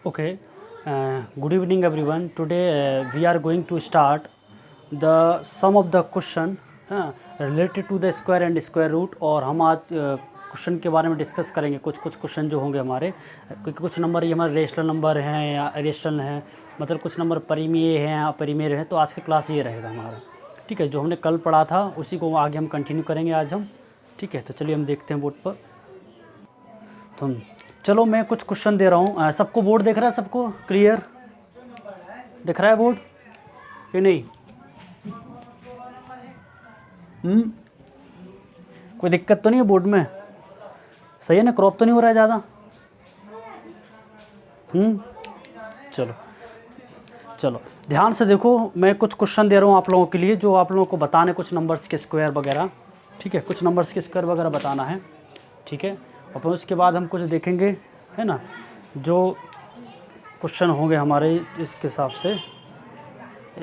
Okay, good evening everyone. Today we are going to start the sum of the question related to the square and square root। और हम आज question के बारे में discuss करेंगे। कुछ क्वेश्चन जो होंगे हमारे, क्योंकि कुछ नंबर ये हमारे रेशनल नंबर हैं या इरेशनल हैं, मतलब कुछ नंबर परिमेय हैं या अपरिमेय हैं। तो आज की क्लास ये रहेगा हमारा, ठीक है। जो हमने कल पढ़ा था उसी को आगे हम कंटिन्यू करेंगे आज हम, ठीक है। तो चलिए हम देखते हैं बोर्ड पर। तो चलो मैं कुछ क्वेश्चन दे रहा हूँ। सबको बोर्ड दिख रहा है? सबको क्लियर दिख रहा है बोर्ड कि नहीं? कोई दिक्कत तो नहीं है बोर्ड में? सही है ना? क्रॉप तो नहीं हो रहा है ज़्यादा? चलो चलो ध्यान से देखो, मैं कुछ क्वेश्चन दे रहा हूँ आप लोगों के लिए, जो आप लोगों को बताने कुछ नंबर्स के स्क्वायर वगैरह, ठीक है। कुछ नंबर्स के स्क्वायर वगैरह बताना है, ठीक है। और फिर उसके बाद हम कुछ देखेंगे, है ना, जो क्वेश्चन होंगे हमारे इसके हिसाब से।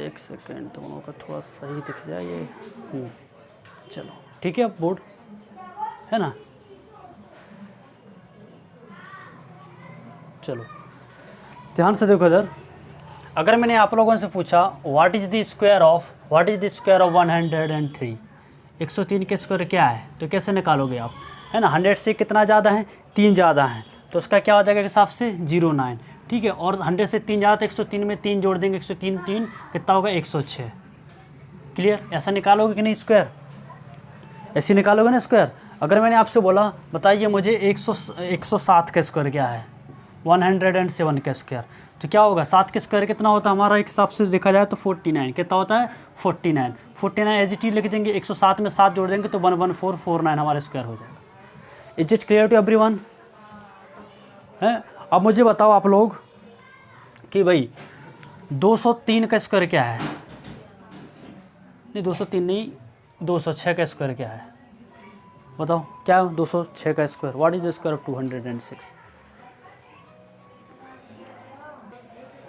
एक सेकेंड, दोनों का थोड़ा सही दिख जाए ये। चलो ठीक है, अब बोर्ड है ना। चलो ध्यान से देखो इधर। अगर मैंने आप लोगों से पूछा what is the square of 103, 103 के स्क्वायर क्या है, तो कैसे निकालोगे आप, है ना। 100 से कितना ज़्यादा है? 3 ज़्यादा है, तो उसका क्या हो जाएगा हिसाब से 09, ठीक है। और 100 से 3 ज़्यादा तो 103 में 3 जोड़ देंगे, 103 3 कितना होगा 106। क्लियर? ऐसा निकालोगे कि नहीं स्क्वायर? ऐसे निकालोगे ना स्क्वायर। अगर मैंने आपसे बोला बताइए मुझे 107 का स्क्वायर क्या है, 107 का स्क्वायर, तो क्या होगा? 7 के स्क्वायर कितना होता है हमारा, एक हिसाब से देखा जाए तो 49। कितना होता है? 49 एज इट इज लिख देंगे। 107 में 7 जोड़ देंगे तो 11449 हमारा स्क्वायर हो जाएगा। Is it clear to everyone? है। अब मुझे बताओ आप लोग कि भाई 203 का स्क्वायर क्या है? नहीं 203 नहीं, 206 का स्क्वायर क्या है? बताओ क्या 206 का square? What is the square of 206?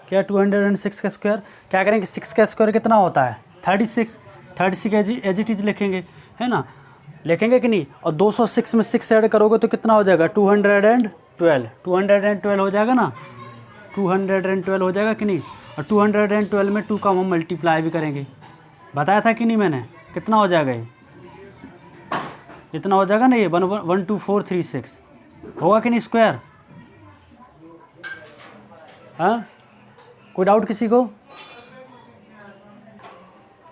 क्या 206 का स्क्वायर? क्या करेंगे? 6 का स्क्वायर कितना होता है? 36 एज इट इज लिखेंगे, है ना। लिखेंगे कि नहीं? और 206 में 6 ऐड करोगे तो कितना हो जाएगा? 212 हो जाएगा ना। 212 हो जाएगा कि नहीं? और 212 में 2 का हम मल्टीप्लाई भी करेंगे। बताया था कि नहीं मैंने? कितना हो जाएगा ये? इतना हो जाएगा ना, ये 12436 होगा कि नहीं स्क्वायर? हाँ, कोई डाउट किसी को?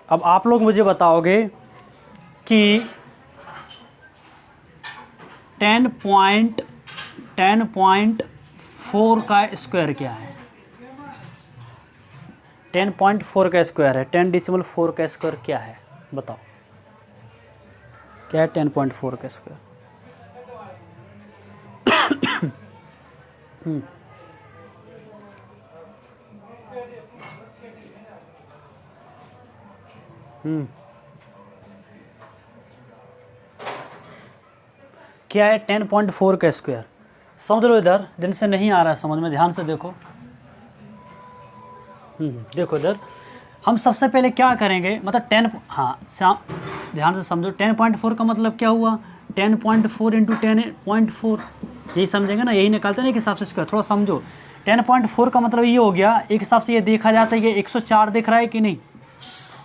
अब आप लोग मुझे बताओगे कि 10.4 का स्क्वायर क्या है? 10.4 का स्क्वायर है, 10.4 का स्क्वायर क्या है? बताओ क्या है 10.4 का स्क्वायर? क्या है 10.4 का स्क्वायर? समझ लो इधर, जिनसे नहीं आ रहा है समझ में, ध्यान से देखो। देखो इधर, हम सबसे पहले क्या करेंगे, मतलब 10, हाँ ध्यान से समझो। 10.4 का मतलब क्या हुआ? 10.4 इंटू 10.4, यही समझेंगे ना, यही निकालते हैं ना एक हिसाब से स्क्वायर। थोड़ा समझो। 10.4 का मतलब ये हो गया, एक हिसाब से ये देखा जाता है ये 104 दिख रहा है कि नहीं?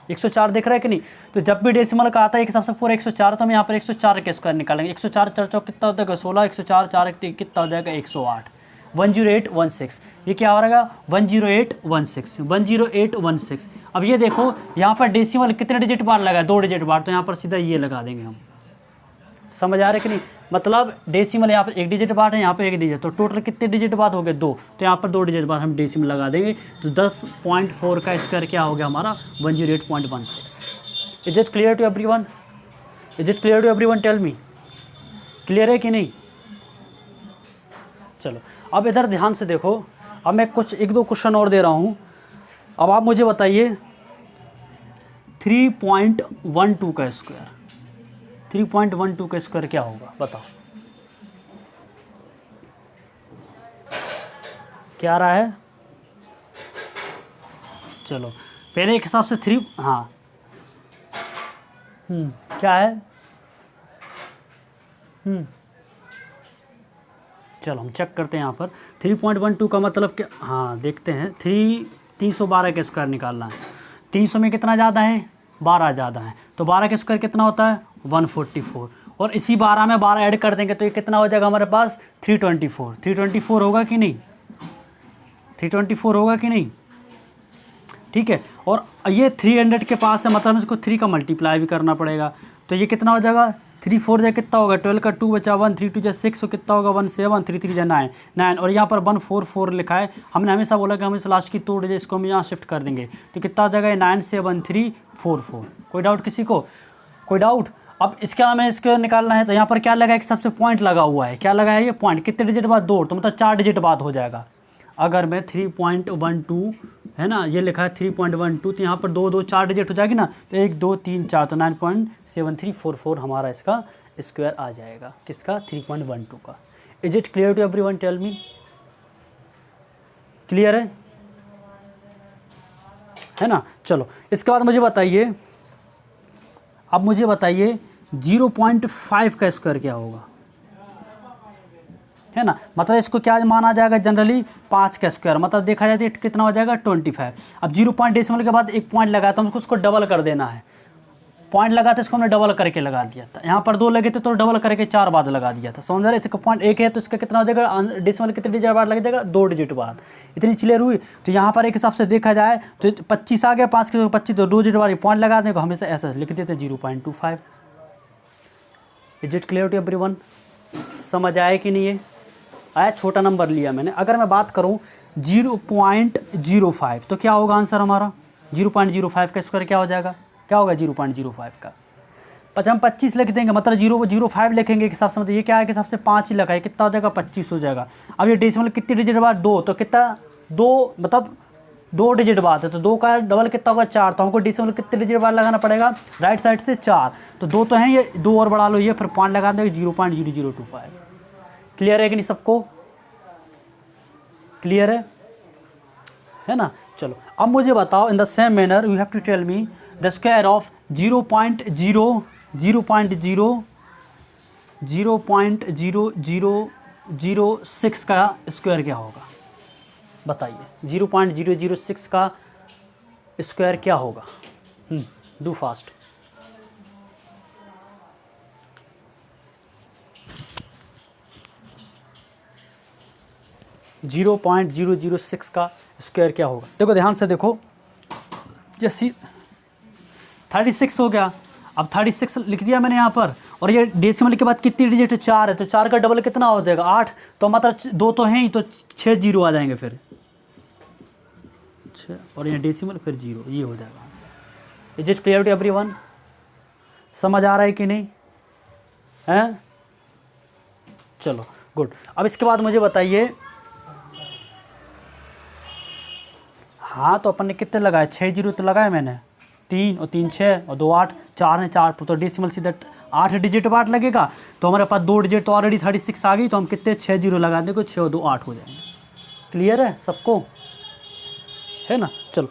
104 दिख रहा है कि नहीं? तो जब भी डेसिमल का आता है एक हिसाब से पूरा 104, तो हम यहाँ पर 104 के स्क्वायर निकालेंगे। 104 4 चौक कितना होता है? 16। 104 4 कितना हो जाएगा? 108। 10816, ये क्या हो रहेगा? 10816। अब ये देखो यहाँ पर डेसिमल कितने डिजिट बार लगा है? 2 डिजिट बार, तो यहाँ पर सीधा ये लगा देंगे हम। समझ आ रहा है कि नहीं? मतलब डेसिमल यहाँ पर 1 डिजिट बार है, यहाँ पर 1 डिजिट, तो टोटल कितने डिजिट बाद हो गए? 2, तो यहाँ पर 2 डिजिट बाद हम डेसिमल लगा देंगे। तो 10.4 का स्क्वायर क्या हो गया हमारा? 108.16। Is it clear to everyone? Is it clear to everyone? Tell me, clear है कि नहीं? चलो अब इधर ध्यान से देखो। अब मैं कुछ 1-2 क्वेश्चन और दे रहा हूँ। अब आप मुझे बताइए 3.12 का स्क्वायर, 3.12 का स्क्वायर क्या होगा? बताओ क्या आ रहा है? चलो पहले एक हिसाब से 3, हाँ क्या है? चलो हम चेक करते हैं यहाँ पर 3.12 का मतलब क्या, हाँ देखते हैं 312 का स्क्वायर निकालना है। 300 में कितना ज़्यादा है, 12 ज़्यादा है, तो 12 का स्क्वायर कितना होता है 144, और इसी 12 में 12 ऐड कर देंगे तो ये कितना हो जाएगा हमारे पास 324। 324 होगा कि नहीं, 324 होगा कि नहीं, ठीक है। और ये 300 के पास है, मतलब इसको 3 का मल्टीप्लाई भी करना पड़ेगा, तो ये कितना हो जाएगा 3 4 जा कितना होगा 12 का 2 बचा 1, 3 2 जा 6, कितना होगा 1 7, 3 3 जा 9 9, और यहाँ पर 144 लिखा है। हमने हमेशा बोला कि हम इस लास्ट की तोड़ दे, इसको हम यहाँ शिफ्ट कर देंगे, तो कितना हो जाएगा 97344। कोई डाउट किसी को, कोई डाउट। अब इसके हमें इसको निकालना है, तो यहाँ पर क्या लगा है कि सबसे पॉइंट लगा हुआ है, क्या लगा है ये पॉइंट, कितने डिजिट बाद 2, तो मतलब 4 डिजिट बाद हो जाएगा। अगर मैं 3.12 है ना, ये लिखा है 3.12, तो यहाँ पर 2 2 4 डिजिट हो जाएगी ना, तो 1 2 3 4, तो 9.7344 हमारा इसका स्क्वायर आ जाएगा, किसका 3.12 का। Is it clear to everyone, tell me, clear है ना। चलो इसके बाद मुझे बताइए, अब मुझे बताइए 0.5 का स्क्वायर क्या होगा, है ना, मतलब इसको क्या माना जाएगा जनरली 5 का स्क्वायर, मतलब देखा जाए तो कितना हो जाएगा 25। अब 0 पॉइंट डेसिमल के बाद एक पॉइंट लगाया तो हमको उसको डबल कर देना है, पॉइंट लगा था इसको हमने डबल करके लगा दिया था, यहाँ पर 2 लगे थे तो डबल करके 4 बाद लगा दिया था, समझ रहे। इसका पॉइंट 1 है तो इसका कितना हो जाएगा डेसिमल कितने डिजिट बाद लग जाएगा 2 डिजिट बाद, इतनी क्लियर हुई। तो यहाँ पर एक हिसाब से देखा जाए तो 25 आ गया, 5 के 25, तो 2 डिजिट बाद पॉइंट लगा देंगे, हमेशा ऐसा लिख देते 0.25। Is it clear to everyone, समझ आए कि नहीं है, आया, छोटा नंबर लिया मैंने। अगर मैं बात करूं 0.05 तो क्या होगा आंसर हमारा, 0.05 का स्क्वायर क्या हो जाएगा, क्या होगा 0.05 का, हम 25 लिख देंगे, मतलब 0.05 लिखेंगे के हिसाब से, मतलब ये क्या है कि हिसाब से 5 ही लगा है, कितना हो जाएगा 25 हो जाएगा। अब ये डेसिमल कितने डिजिट बाद 2, तो कितना 2 मतलब 2 डिजिट बाद है, तो 2 का डबल कितना होगा 4, तो हमको डेसिमल कितने डिजिट बाद लगाना पड़ेगा राइट साइड से 4, तो 2 तो हैं, ये 2 और बढ़ा लो, ये फिर पॉइंट लगा देंगे 0.0025। क्लियर है कि नहीं सबको, क्लियर है ना। चलो अब मुझे बताओ, in the same manner you have to tell me the square of 0.0006 का स्क्वायर क्या होगा, बताइए 0.006 का स्क्वायर क्या होगा, डू फास्ट। जीरो 0.006 का स्क्वायर क्या होगा, देखो ध्यान से देखो, ये 36 हो गया, अब 36 लिख दिया मैंने यहाँ पर, और ये डेसिमल के बाद कितनी डिजिट 4 है, तो 4 का डबल कितना हो जाएगा 8, तो मतलब 2 तो हैं ही, तो 6 जीरो आ जाएंगे फिर 6, और ये डेसिमल फिर 0, ये हो जाएगा answer. Is it clear to everyone, समझ आ रहा है कि नहीं है, चलो गुड। अब इसके बाद मुझे बताइए, हाँ तो अपन ने कितने लगाए 6 जीरो तो लगाए मैंने, 3 और 3 6 और 2 8, 4 है 4, तो डेसिमल सीधा 8 डिजिट बाद लगेगा, तो हमारे पास 2 डिजिट तो ऑलरेडी 36 आ गई, तो हम कितने 6 जीरो लगा देंगे, 6 और 2 8 हो जाएंगे। क्लियर है सबको, है ना। चलो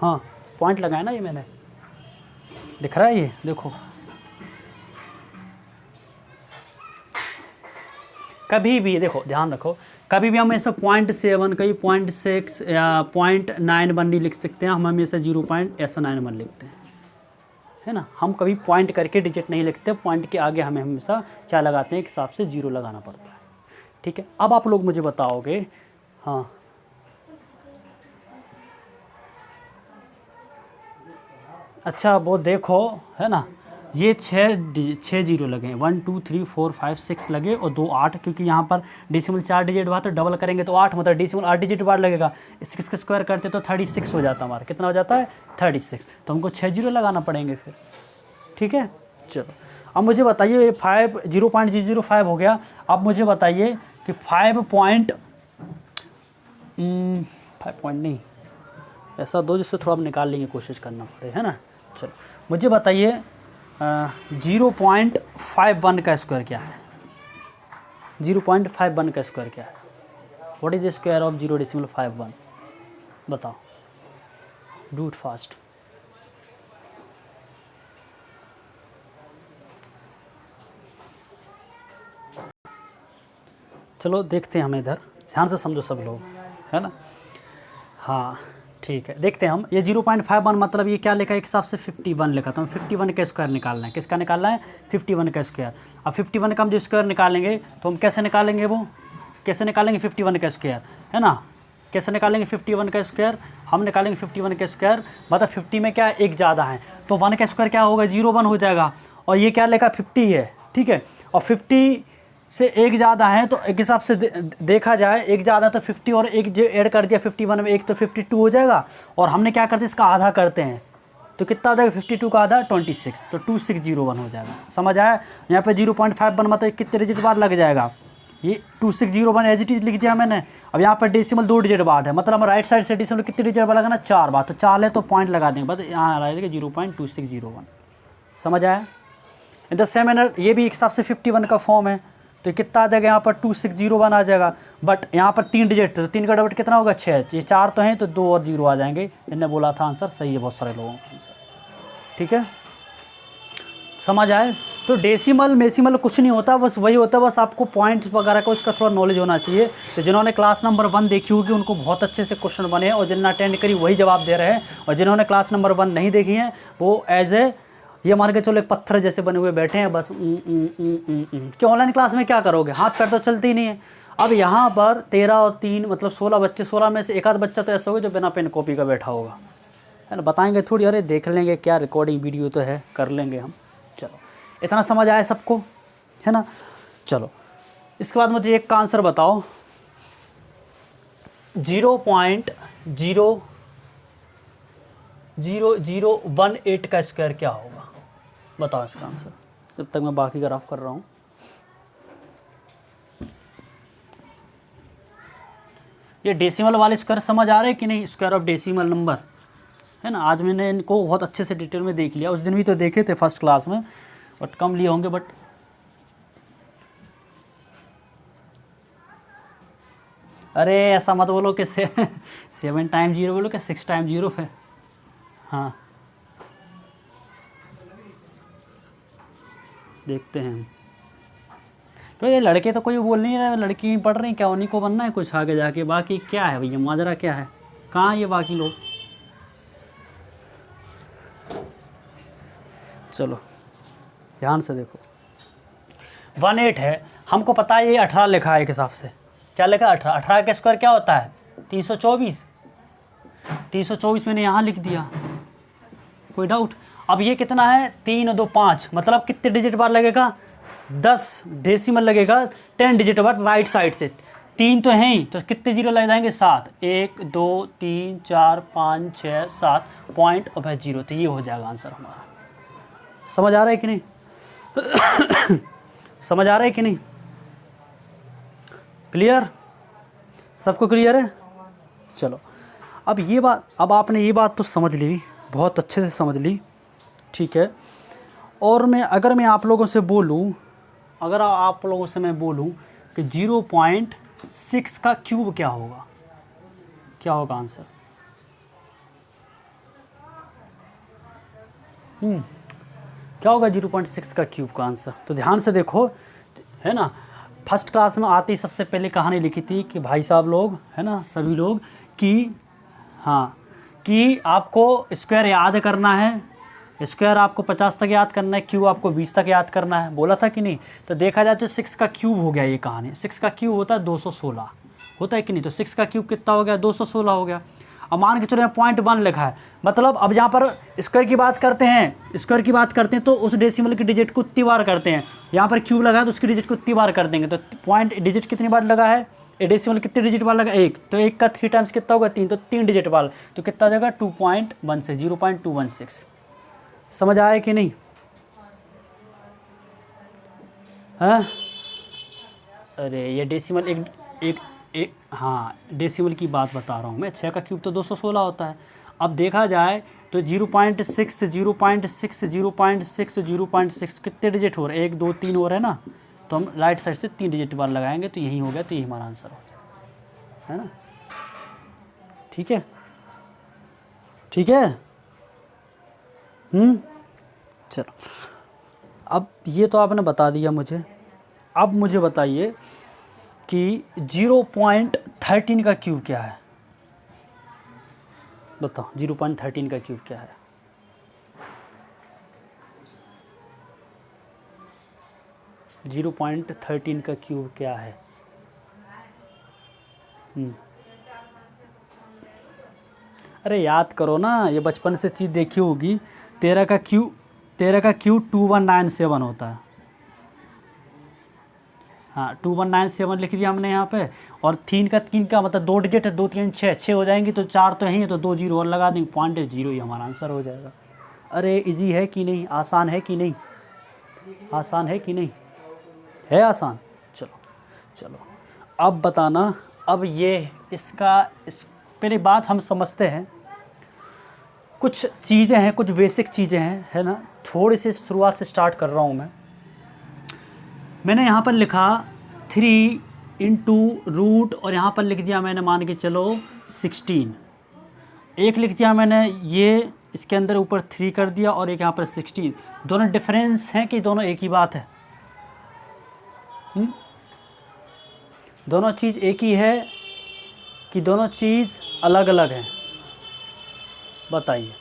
हाँ पॉइंट लगाया ना ये मैंने, दिख रहा है ये देखो, कभी भी देखो ध्यान रखो, कभी भी हम ऐसा 0.7 कहीं 0.6 या 0.91 नहीं लिख सकते हैं, हम हमेशा 0.91 लिखते हैं, है ना। हम कभी पॉइंट करके डिजिट नहीं लिखते, पॉइंट के आगे हमें हमेशा क्या लगाते हैं, एक हिसाब से 0 लगाना पड़ता है, ठीक है। अब आप लोग मुझे बताओगे, हाँ अच्छा वो देखो, है ना, ये 6 जीरो लगे, 1 2 3 4 5 6 लगे, और 2 8, क्योंकि यहाँ पर डेसिमल 4 डिजिट बाद तो डबल करेंगे तो 8, मतलब डेसिमल 8 डिजिट बाद लगेगा, 6 का स्क्वायर करते तो 36 हो जाता हमारा, कितना हो जाता है 36, तो हमको 6 जीरो लगाना पड़ेंगे फिर, ठीक है। चलो अब मुझे बताइए 0.005 हो गया, अब मुझे बताइए कि 5 पॉइंट नहीं, ऐसा दो जिससे थोड़ा हम निकाल लेंगे, कोशिश करना पड़े, है ना। चलो मुझे बताइए 0.51 का स्क्वायर क्या है, 0.51 का स्क्वायर क्या है, what is the square of 0.51, बताओ, डू इट फास्ट। चलो देखते हैं हम इधर, ध्यान से समझो सब लोग, है ना। हाँ ठीक है, देखते हैं हम। ये 0.51 मतलब ये क्या लिखा है, एक हिसाब से 51 लिखा, तो हम 51 का स्क्वायर निकालना है। किसका निकालना है? 51 का स्क्वायर। अब 51 का हम जो स्क्वायर निकालेंगे तो हम कैसे निकालेंगे, वो कैसे निकालेंगे 51 का स्क्वायर, है ना। कैसे निकालेंगे 51 का स्क्वायर? हम निकालेंगे 51 का स्क्वायर, मतलब 50 में क्या एक ज़्यादा है तो 1 का स्क्वायर क्या होगा, 01 हो जाएगा। और ये क्या लिखा 50 है, ठीक है। और 50 से एक ज़्यादा है तो एक हिसाब से देखा जाए, एक ज़्यादा तो 50 और एक जो ऐड कर दिया 51 में, एक तो 52 हो जाएगा। और हमने क्या करते हैं, इसका आधा करते हैं तो कितना हो जाएगा, 52 का आधा 26, तो 2601 हो जाएगा। समझ आया? यहाँ पे 0.51 मतलब कितने डिजिट बाद लग जाएगा, ये 2601 एज इट इज लिख दिया मैंने। अब यहाँ पर डेसिमल 2 डिजिट बाद है, मतलब हम राइट साइड से डेसिमल कितने डिजिट बाद लगाना, 4 बार, तो 4 है तो पॉइंट लगा देंगे, बस यहाँ आ जाएगा 0.2601। समझ आया? इन द सेम मैनर ये भी एक हिसाब से 51 का फॉर्म है, तो कितना आ जाएगा यहाँ पर 2601 आ जाएगा। बट यहाँ पर 3 डिजिट, तो 3 का डबल कितना होगा 6, ये 4 तो हैं तो 2 और 0 आ जाएंगे। इनने बोला था आंसर सही है बहुत सारे लोगों का आंसर, ठीक है। समझ आए? तो डेसिमल मेसिमल कुछ नहीं होता, बस वही होता है, बस आपको पॉइंट्स वगैरह का उसका थोड़ा नॉलेज होना चाहिए। तो जिन्होंने क्लास नंबर 1 देखी होगी उनको बहुत अच्छे से क्वेश्चन बने, और जिन्होंने अटेंड करी वही जवाब दे रहे हैं, और जिन्होंने क्लास नंबर 1 नहीं देखी है वो एज ए ये मान के चलो एक पत्थर जैसे बने हुए बैठे हैं बस। कि ऑनलाइन क्लास में क्या करोगे, हाथ पैर तो चलते ही नहीं है। अब यहाँ पर 13 और 3 मतलब 16 बच्चे, 16 में से एक आध बच्चा तो ऐसा होगा जो बिना पेन कॉपी का बैठा होगा, है ना। बताएंगे थोड़ी, अरे देख लेंगे क्या रिकॉर्डिंग वीडियो तो है, कर लेंगे हम। चलो इतना समझ आया सबको, है ना। चलो इसके बाद मुझे एक का आंसर बताओ, 0.0018 का स्क्वायर क्या होगा, बताओ इसका आंसर, जब तक मैं बाकी ग्राफ कर रहा हूँ। ये डेसिमल वाले स्क्वायर समझ आ रहे हैं कि नहीं, स्क्वायर ऑफ डेसिमल नंबर, है ना। आज मैंने इनको बहुत अच्छे से डिटेल में देख लिया, उस दिन भी तो देखे थे फर्स्ट क्लास में, बट कम लिए होंगे। बट अरे ऐसा मत बोलो कि 7 टाइम 0 बोलो कि 6 टाइम 0 पे। हाँ देखते हैं, तो ये लड़के तो कोई बोल नहीं रहा, लड़की पढ़ रही क्या, उन्हीं को बनना है कुछ आगे जाके। बाकी क्या है भैया, माजरा क्या है, कहाँ ये बाकी लोग। चलो ध्यान से देखो, 18 है, हमको पता है ये 18 लिखा है एक हिसाब से। क्या लिखा है 18, 18 का स्क्वायर क्या होता है 324, 324 मैंने यहाँ लिख दिया, कोई डाउट। अब ये कितना है 3 2 5, मतलब कितने डिजिट बार लगेगा 10 डेसिमल लगेगा 10 डिजिट बार राइट साइड से। 3 तो हैं ही, तो कितने जीरो लग जाएंगे 7, 1 2 3 4 5 6 7 पॉइंट अब है 0, तो ये हो जाएगा आंसर हमारा। समझ आ रहा है कि नहीं समझ आ रहा है कि नहीं, क्लियर, सबको क्लियर है। चलो अब ये बात, अब आपने ये बात तो समझ ली, बहुत अच्छे से समझ ली, ठीक है। और मैं अगर मैं आप लोगों से बोलूं, अगर आप लोगों से मैं बोलूं कि 0.6 का क्यूब क्या होगा, क्या होगा आंसर, क्या होगा 0.6 का क्यूब का आंसर। तो ध्यान से देखो, है ना। फर्स्ट क्लास में आते ही सबसे पहले कहानी लिखी थी कि भाई साहब लोग, है ना, सभी लोग, कि हाँ कि आपको स्क्वायर याद करना है, स्क्वायर आपको 50 तक याद करना है, क्यूब आपको 20 तक याद करना है, बोला था कि नहीं। तो देखा जाए तो 6 का क्यूब हो गया ये कहानी, 6 का क्यूब होता है 216, होता है कि नहीं। तो 6 का क्यूब कितना हो गया 216 हो गया। अब मान के चलो यहाँ 0.1 लिखा है, मतलब अब यहाँ पर स्क्वायर की बात करते हैं, स्क्वायर की बात करते हैं तो उस डेसिमल की डिजिट को इतनी बार करते हैं, यहाँ पर क्यूब लगा है तो उसकी डिजिट को इतनी बार कर देंगे। तो पॉइंट डिजिट कितनी बार लगा है, डेसिमल कितने डिजिट बार लगा 1, तो 1 का 3 टाइम्स कितना होगा 3, तो 3 डिजिट बार, तो कितना हो जाएगा 2.16, 0.216। समझ आया कि नहीं, हाँ। अरे ये डेसिमल एक हाँ डेसिमल की बात बता रहा हूँ मैं, 6 का क्यूब तो 216 होता है। अब देखा जाए तो 0.6 0.6 0.6 0.6 कितने डिजिट हो रहे हैं, 1 2 3 हो रहे हैं ना, तो हम राइट साइड से 3 डिजिट बार लगाएंगे तो यही हो गया, तो यही हमारा आंसर हो जाएगा, है ना। ठीक है, ठीक है। चलो अब ये तो आपने बता दिया मुझे, अब मुझे बताइए कि 0.13 का क्यूब क्या है? बताओ 0.13 का क्यूब क्या है? जीरो पॉइंट 13 का क्यूब क्या है? अरे याद करो ना, ये बचपन से चीज़ देखी होगी। 13 का क्यूब 2197 होता है। हाँ 2197 लिख दिया हमने यहाँ पे। और 3 का मतलब 2 डिजिट है, 2 3 6 हो जाएंगी, तो 4 तो है ही, तो 2 जीरो और लगा देंगे, 0.0 ही हमारा आंसर हो जाएगा। अरे इजी है कि नहीं, आसान है कि नहीं, आसान है कि नहीं, है आसान। चलो चलो अब बताना। अब ये पहले बात हम समझते हैं, कुछ चीज़ें हैं, कुछ बेसिक चीज़ें हैं, है ना। थोड़ी सी शुरुआत से स्टार्ट कर रहा हूँ मैंने यहाँ पर लिखा 3 इंटू रूट, और यहाँ पर लिख दिया मैंने, मान के चलो 16। एक लिख दिया मैंने, ये इसके अंदर ऊपर 3 कर दिया, और एक यहाँ पर 16। दोनों डिफरेंस हैं कि दोनों एक ही बात है? दोनों चीज़ एक ही है कि दोनों चीज़ अलग अलग हैं? बताइए।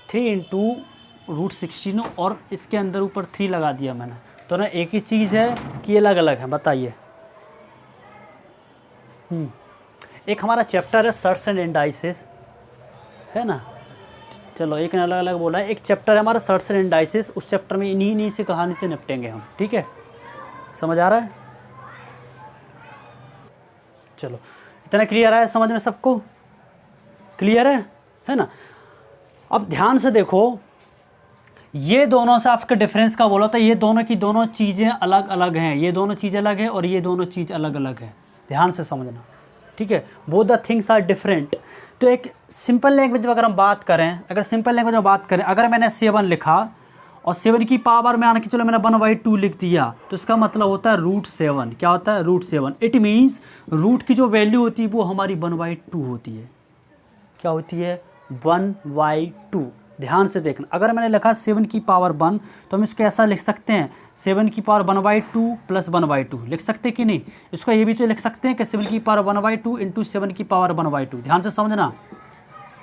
3 इंटू रूट 16 और इसके अंदर ऊपर 3 लगा दिया मैंने, दोनों एक ही चीज़ है कि अलग अलग है? बताइए। एक हमारा चैप्टर है सर्ट्स एंड इंडाइसेस, है ना। चलो एक ने अलग अलग बोला है, एक चैप्टर है हमारा सर्ट्स एंड इंडाइसेस, उस चैप्टर में इन्हीं से कहानी से निपटेंगे हम, ठीक है। समझ आ रहा है? चलो इतना क्लियर है समझ में सबको? क्लियर है ना। अब ध्यान से देखो, ये दोनों से आपका डिफरेंस का बोला था, ये दोनों की दोनों चीज़ें अलग अलग हैं, ये दोनों चीज़ अलग है और ये दोनों चीज़ अलग अलग है। ध्यान से समझना, ठीक है। Both the things are different. तो एक सिंपल लैंग्वेज में अगर हम बात करें, अगर मैंने 7 लिखा और 7 की पावर में आने के चलो मैंने 1/2 लिख दिया, तो इसका मतलब होता है √7। क्या होता है? √7। इट मीन्स रूट की जो वैल्यू होती है वो हमारी 1/2 होती है। क्या होती है? 1/2। ध्यान से देखना, अगर मैंने लिखा 7 की पावर 1, तो हम इसको ऐसा लिख सकते हैं, 7 की पावर 1/2 प्लस 1/2 लिख सकते हैं कि नहीं? इसको ये भी तो लिख सकते हैं कि 7 की पावर 1/2 इंटू 7 की पावर 1/2। ध्यान से समझना,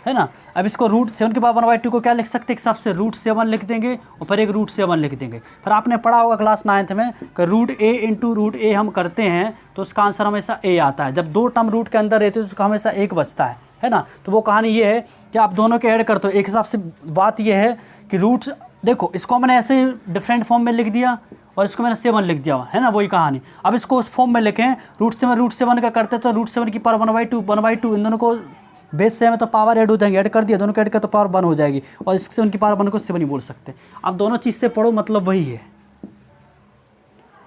है ना। अब इसको √7 की पावर 1/2 को क्या लिख सकते हैं? एक सबसे √7 लिख देंगे और फिर एक √7 लिख देंगे। फिर आपने पढ़ा होगा क्लास 9th में कि √a इंटू √a हम करते हैं तो उसका आंसर हमेशा a आता है। जब 2 टर्म रूट के अंदर रहते हैं तो उसका हमेशा 1 बचता है ना। तो वो कहानी ये है कि आप दोनों के ऐड करते हो। एक हिसाब से बात ये है कि रूट्स, देखो इसको मैंने ऐसे डिफरेंट फॉर्म में लिख दिया और इसको मैंने 7 लिख दिया, है ना, वही कहानी। अब इसको उस फॉर्म में लिखें, √7 का करते तो √7 की पावर 1/2 इन दोनों को बेस से में तो पावर ऐड हो जाएंगे, ऐड कर दिया, दोनों को ऐड कर तो पावर 1 हो जाएगी, और इस 7 की पावर 1 को 7 ही बोल सकते हैं। अब दोनों चीज़ से पढ़ो, मतलब वही है।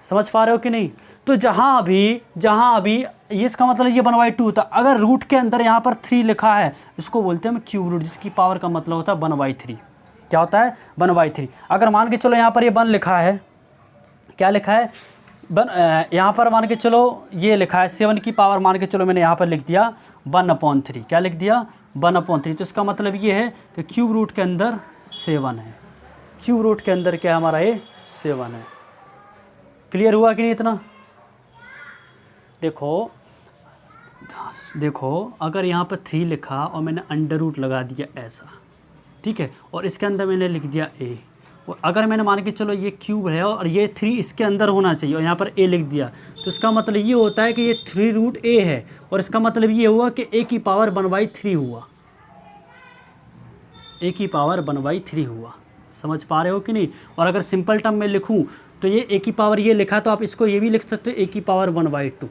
समझ पा रहे हो कि नहीं? तो जहाँ भी ये इसका मतलब ये 1/2 होता है। अगर रूट के अंदर यहाँ पर 3 लिखा है, इसको बोलते हैं हम क्यूब रूट, जिसकी पावर का मतलब होता है 1/3। क्या होता है? 1/3। अगर मान के चलो यहाँ पर ये 1 लिखा है, क्या लिखा है? यहाँ पर मान के चलो ये लिखा है 7 की पावर, मान के चलो मैंने यहाँ पर लिख दिया 1/3। क्या लिख दिया? 1/3। तो इसका मतलब ये है कि क्यूब रूट के अंदर 7 है। क्यूब रूट के अंदर क्या हमारा ये 7 है। क्लियर हुआ कि नहीं इतना? देखो अगर यहाँ पर 3 लिखा और मैंने अंडर रूट लगा दिया ऐसा, ठीक है, और इसके अंदर मैंने लिख दिया a, और अगर मैंने मान के चलो ये क्यूब है और ये 3 इसके अंदर होना चाहिए और यहाँ पर a लिख दिया, तो इसका मतलब ये होता है कि ये 3√a है, और इसका मतलब ये हुआ कि a की पावर 1/3 हुआ। a की पावर 1/3 हुआ। समझ पा रहे हो कि नहीं? और अगर सिंपल टर्म में लिखूं तो ये a की पावर ये लिखा, तो आप इसको ये भी लिख सकते हो a की पावर 1/2।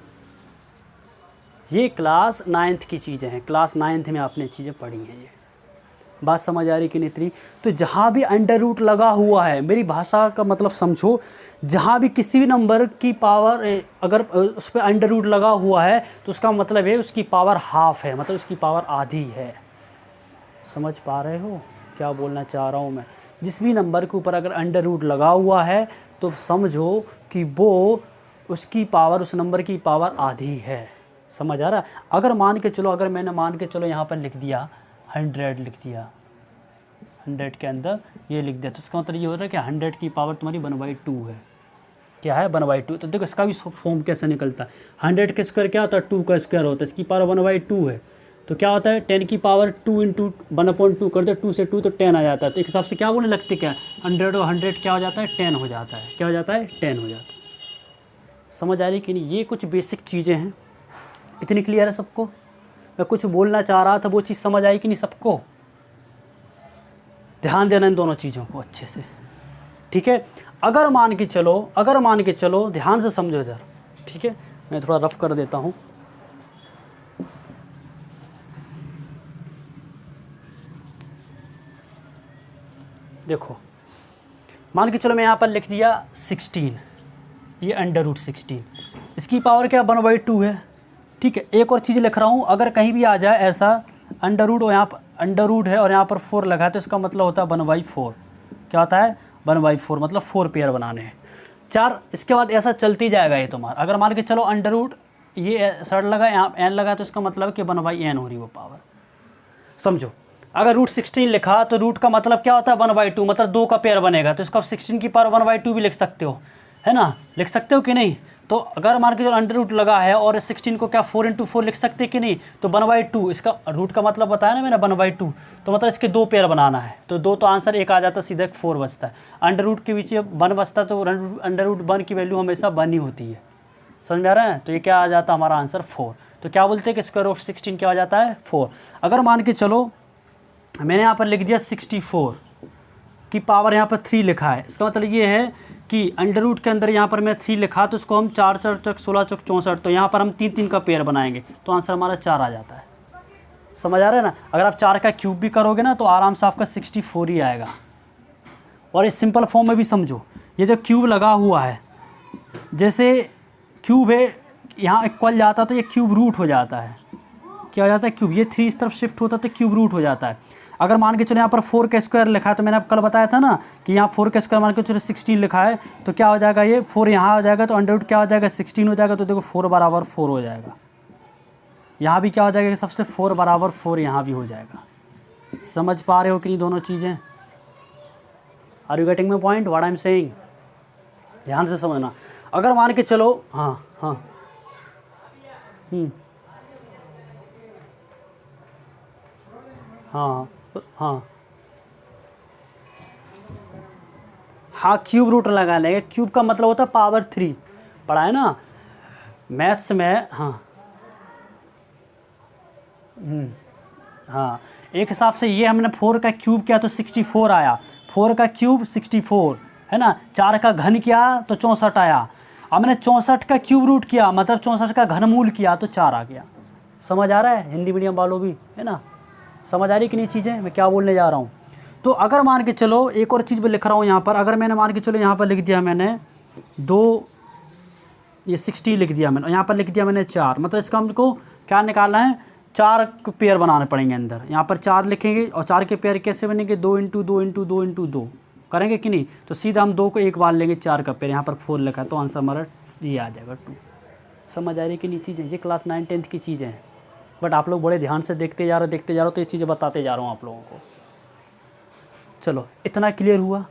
ये क्लास 9th की चीज़ें हैं, क्लास 9th में आपने चीज़ें पढ़ी हैं। ये बात समझ आ रही कि नहीं इतनी? तो जहाँ भी अंडर रूट लगा हुआ है, मेरी भाषा का मतलब समझो, जहाँ भी किसी भी नंबर की पावर अगर उस पर अंडर रूट लगा हुआ है तो उसका मतलब है उसकी पावर हाफ है, मतलब उसकी पावर आधी है। समझ पा रहे हो क्या बोलना चाह रहा हूँ मैं? जिस भी नंबर के ऊपर अगर अंडर रूट लगा हुआ है तो समझो कि वो उसकी पावर, उस नंबर की पावर आधी है। समझ आ रहा? अगर मान के चलो, अगर मैंने मान के चलो यहाँ पर लिख दिया 100 लिख दिया, 100 के अंदर ये लिख दिया, तो इसका मतलब ये हो रहा है कि 100 की पावर तुम्हारी 1/2 है। क्या है 1/2। तो देखो इसका भी फॉर्म कैसे निकलता है, 100 का स्क्वायर क्या होता है 2 का स्क्वायर होता है, इसकी पावर 1/2 है तो क्या होता है 10 की पावर 2 इंटू 1/2 कर दो, 2 से 2 तो 10 आ जाता है। तो एक हिसाब से क्या बोलने लगते क्या 100 और 100 क्या हो जाता है 10 हो जाता है, क्या हो जाता है 10 हो जाता है। समझ आ रही कि नहीं, ये कुछ बेसिक चीज़ें हैं। इतनी क्लियर है सबको? मैं कुछ बोलना चाह रहा था वो चीज़ समझ आई कि नहीं सबको? ध्यान देना इन दोनों चीज़ों को अच्छे से, ठीक है। अगर मान के चलो ध्यान से समझो इधर, ठीक है। मैं थोड़ा रफ कर देता हूँ। देखो मान के चलो मैं यहाँ पर लिख दिया 16, ये √16, इसकी पावर क्या 1/2 है, ठीक है। एक और चीज़ लिख रहा हूँ, अगर कहीं भी आ जाए ऐसा अंडर और यहाँ पर अंडर है और यहाँ पर 4 लगा है तो इसका मतलब होता है 1/4। क्या होता है 1/4, मतलब 4 पेयर बनाने हैं 4। इसके बाद ऐसा चलती जाएगा ये तुम्हारा। अगर मान के चलो अंडर ये सर लगा यहाँ n लगा तो इसका मतलब कि 1/n हो रही वो पावर। समझो अगर √16 लिखा तो रूट का मतलब क्या होता है 1/2, मतलब 2 का पेयर बनेगा तो इसको आप 16 की पावर 1/2 भी लिख सकते हो, है ना, लिख सकते हो कि नहीं। तो अगर मान के जो अंडर लगा है और 16 को क्या 4 × 4 लिख सकते हैं कि नहीं, तो 1/2 इसका रूट का मतलब बताया ना मैंने 1/2, तो मतलब इसके 2 पेयर बनाना है तो 2 तो आंसर एक आ जाता है, सीधे 4 बचता है। अंडर के पीछे 1 बचता है तो अंडर की वैल्यू हमेशा 1 ही होती है। समझ में आ रहा है? तो ये क्या आ जाता है हमारा आंसर 4। तो क्या बोलते हैं कि स्क्वायर रूट 16 क्या आ जाता है 4। अगर मान के चलो मैंने यहाँ पर लिख दिया 64 की पावर यहाँ पर 3 लिखा है, इसका मतलब ये है कि अंडर रूट के अंदर यहाँ पर मैं 3 लिखा तो उसको हम 4 4 चौक 16 चौक 64, तो यहाँ पर हम 3 3 का पेयर बनाएंगे तो आंसर हमारा 4 आ जाता है। समझ आ रहा है ना? अगर आप 4 का क्यूब भी करोगे ना तो आराम से आपका 64 ही आएगा। और इस सिंपल फॉर्म में भी समझो, ये जो क्यूब लगा हुआ है, जैसे क्यूब है यहाँ इक्वल जाता तो ये क्यूब रूट हो जाता है। क्या हो जाता है क्यूब, ये 3 इस तरफ शिफ्ट होता तो क्यूब रूट हो जाता है। अगर मान के चलो यहाँ पर 4 का स्क्वायर लिखा है तो मैंने आपको कल बताया था ना कि यहाँ 4 का स्क्वायर मान के चलो 16 लिखा है तो क्या हो जाएगा, ये 4 यहाँ हो जाएगा तो अंडर रूट क्या हो जाएगा 16 हो जाएगा। तो देखो 4 बराबर 4 हो जाएगा, यहाँ भी क्या हो जाएगा सबसे 4 बराबर 4 यहाँ भी हो जाएगा। समझ पा रहे हो कि नहीं दोनों चीज़ें? Are you getting my point what I am saying? ध्यान से समझना। अगर मान के चलो हाँ हाँ हाँ हाँ हाँ क्यूब रूट लगा लेंगे। क्यूब का मतलब होता है पावर 3, पढ़ा है ना मैथ्स में। हाँ हाँ एक हिसाब से ये हमने 4 का क्यूब किया तो 64 आया, 4 का क्यूब 64 है ना, 4 का घन किया तो 64 आया। अब मैंने 64 का क्यूब रूट किया मतलब 64 का घनमूल किया तो 4 आ गया। समझ आ रहा है हिंदी मीडियम वालों भी, है ना? समझ आ रही कि नहीं चीज़ें मैं क्या बोलने जा रहा हूँ? तो अगर मान के चलो एक और चीज़ मैं लिख रहा हूँ यहाँ पर, अगर मैंने मान के चलो यहाँ पर लिख दिया मैंने 2, ये 60 लिख दिया मैंने, यहाँ पर लिख दिया मैंने 4, मतलब इसका हमको क्या निकालना है 4 पेयर बनाने पड़ेंगे अंदर। यहाँ पर 4 लिखेंगे और 4 के पेयर कैसे बनेंगे 2 × 2 × 2 × 2 करेंगे कि नहीं, तो सीधा हम 2 को एक बार लेंगे 4 का पेयर, यहाँ पर 4 लिखा है तो आंसर हमारा ये आ जाएगा 2। समझ आ रही कि नहीं चीज़ें? ये क्लास 9 10th की चीज़ें हैं, बट आप लोग बड़े ध्यान से देखते जा रहे हो तो ये चीज़ें बताते जा रहा हूँ आप लोगों को। चलो इतना क्लियर हुआ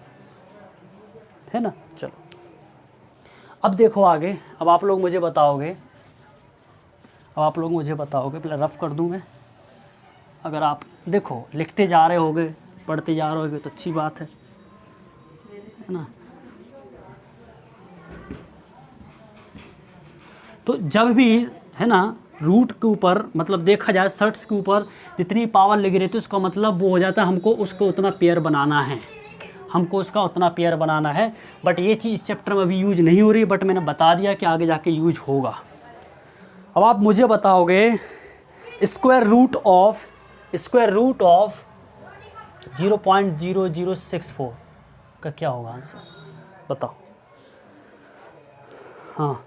है ना? चलो अब देखो आगे, अब आप लोग मुझे बताओगे, पहले रफ कर दूँ मैं। अगर आप देखो लिखते जा रहे होगे पढ़ते जा रहे होगे तो अच्छी बात है ना। तो जब भी है ना रूट के ऊपर मतलब देखा जाए शर्ट्स के ऊपर जितनी पावर लगी रहती है उसका मतलब वो हो जाता है हमको उसको उतना पेयर बनाना है, बट ये चीज़ इस चैप्टर में अभी यूज नहीं हो रही, बट मैंने बता दिया कि आगे जाके यूज होगा। अब आप मुझे बताओगे स्क्वायर रूट ऑफ 0.0064 का क्या होगा आंसर, बताओ। हाँ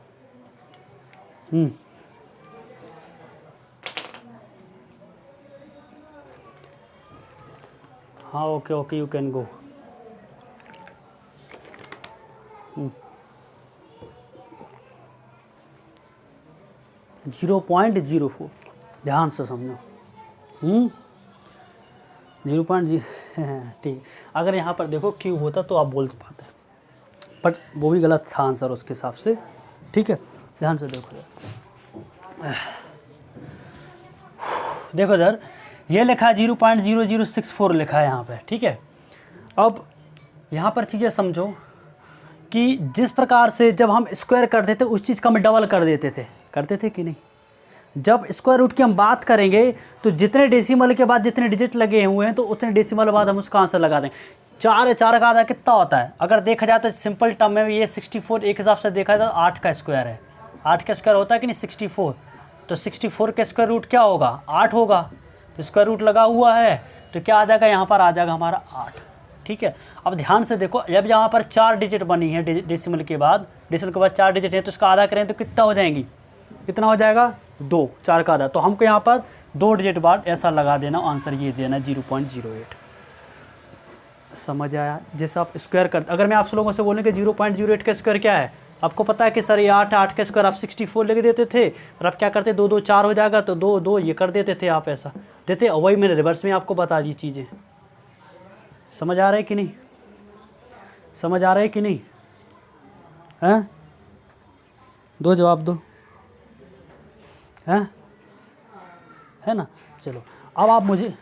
हाँ ओके यू कैन गो। 0.04 ध्यान से समझो। 0.0 ठीक। अगर यहाँ पर देखो क्यूब होता तो आप बोल पाते, बट वो भी गलत था आंसर उसके हिसाब से। ठीक है, ध्यान से देखो देखो इधर ये लिखा है 0.0064 लिखा है यहाँ पे। ठीक है, अब यहाँ पर चीज़ें समझो कि जिस प्रकार से जब हम स्क्वायर करते थे उस चीज़ का हम डबल करते थे कि नहीं। जब स्क्वायर रूट की हम बात करेंगे तो जितने डेसिमल के बाद जितने डिजिट लगे हुए हैं तो उतने डेसिमल बाद हम उसका आंसर लगा दें। 4 का आधा कितना होता है, अगर देखा जाए तो सिंपल टर्म में ये 64 एक हिसाब से देखा जाए तो 8 का स्क्वायर है। 8 का स्क्वायर होता है कि नहीं 64, तो 64 का स्क्वायर रूट क्या होगा 8 होगा। तो स्क्वायर रूट लगा हुआ है तो क्या आ जाएगा, यहाँ पर आ जाएगा हमारा 8। ठीक है, अब ध्यान से देखो, जब यहाँ पर 4 डिजिट बनी है डेसिमल के बाद 4 डिजिट है तो इसका आधा करें तो कितना हो जाएंगी, कितना हो जाएगा 2, 4 का आधा। तो हमको यहाँ पर 2 डिजिट बाद ऐसा लगा देना, आंसर ये देना 0.08। समझ आया। जैसे आप स्क्वायर कर, अगर मैं आप लोगों से बोलूँ कि 0.08 का स्क्वायर क्या है, आपको पता है कि सर ये 8 का स्क्वायर आप 64 लिख देते थे, और आप क्या करते 2 2 4 हो जाएगा तो 2 2 ये कर देते थे, आप ऐसा देते। वही मैंने रिवर्स में आपको बता दी चीज़ें। समझ आ रहा है कि नहीं, समझ आ रहा है कि नहीं, हैं? दो जवाब दो, हैं? है ना। चलो अब आप मुझे,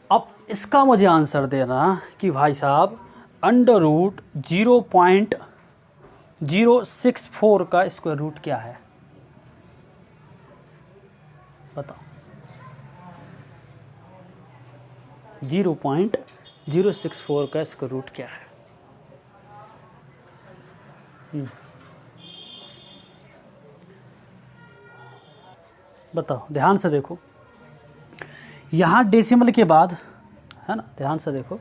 अब इसका मुझे आंसर देना कि भाई साहब √0.064 का स्क्वायर रूट क्या है, बताओ। 0.064 का स्क्वायर रूट क्या है। बताओ, ध्यान से देखो, यहाँ डेसिमल के बाद है ना, ध्यान से देखो,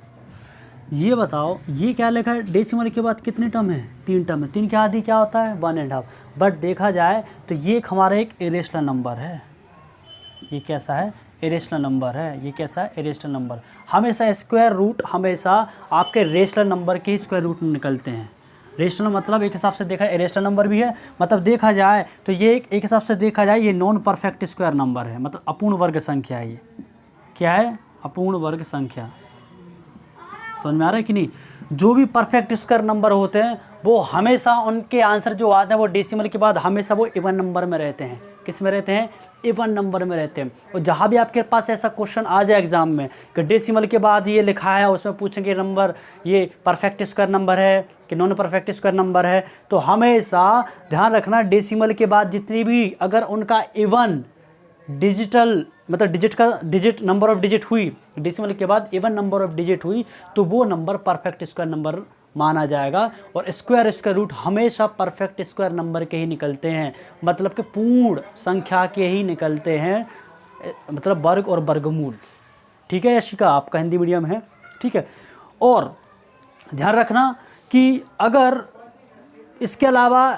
ये बताओ ये क्या लिखा है, डेसिमल के बाद कितने टर्म है, 3 टर्म है। 3 के आधी क्या होता है 1.5। बट देखा जाए तो ये हमारा एक इरेशनल नंबर है। ये कैसा है, इरेशनल नंबर है। ये कैसा है, इरेशनल नंबर। हमेशा स्क्वायर रूट हमेशा आपके रेशनल नंबर के स्क्वायर रूट में निकलते हैं। रेशनल मतलब एक हिसाब से देखा इरेशनल नंबर भी है, मतलब देखा जाए तो ये एक हिसाब से देखा जाए ये नॉन परफेक्ट स्क्वायर नंबर है, मतलब अपूर्ण वर्ग संख्या है। ये क्या है, अपूर्ण वर्ग संख्या। समझ में आ रहा है कि नहीं। जो भी परफेक्ट स्क्वायर नंबर होते हैं वो हमेशा उनके आंसर जो आते हैं वो डेसिमल के बाद हमेशा वो इवन नंबर में रहते हैं। किस में रहते हैं, इवन नंबर में रहते हैं। और जहाँ भी आपके पास ऐसा क्वेश्चन आ जाए एग्जाम में कि डेसिमल के बाद ये लिखा है, उसमें पूछेंगे नंबर ये परफेक्ट स्क्वायर नंबर है कि नॉन परफेक्ट स्क्वायर नंबर है, तो हमेशा ध्यान रखना डेसिमल के बाद जितनी भी अगर उनका इवन डिजिटल मतलब डिजिट नंबर ऑफ डिजिट हुई, डेसिमल के बाद इवन नंबर ऑफ डिजिट हुई, तो वो नंबर परफेक्ट स्क्वायर नंबर माना जाएगा। और स्क्वायर रूट हमेशा परफेक्ट स्क्वायर नंबर के ही निकलते हैं, मतलब कि पूर्ण संख्या के ही निकलते हैं, मतलब वर्ग और वर्गमूल। ठीक है यशिका, आपका हिंदी मीडियम है, ठीक है। और ध्यान रखना कि अगर इसके अलावा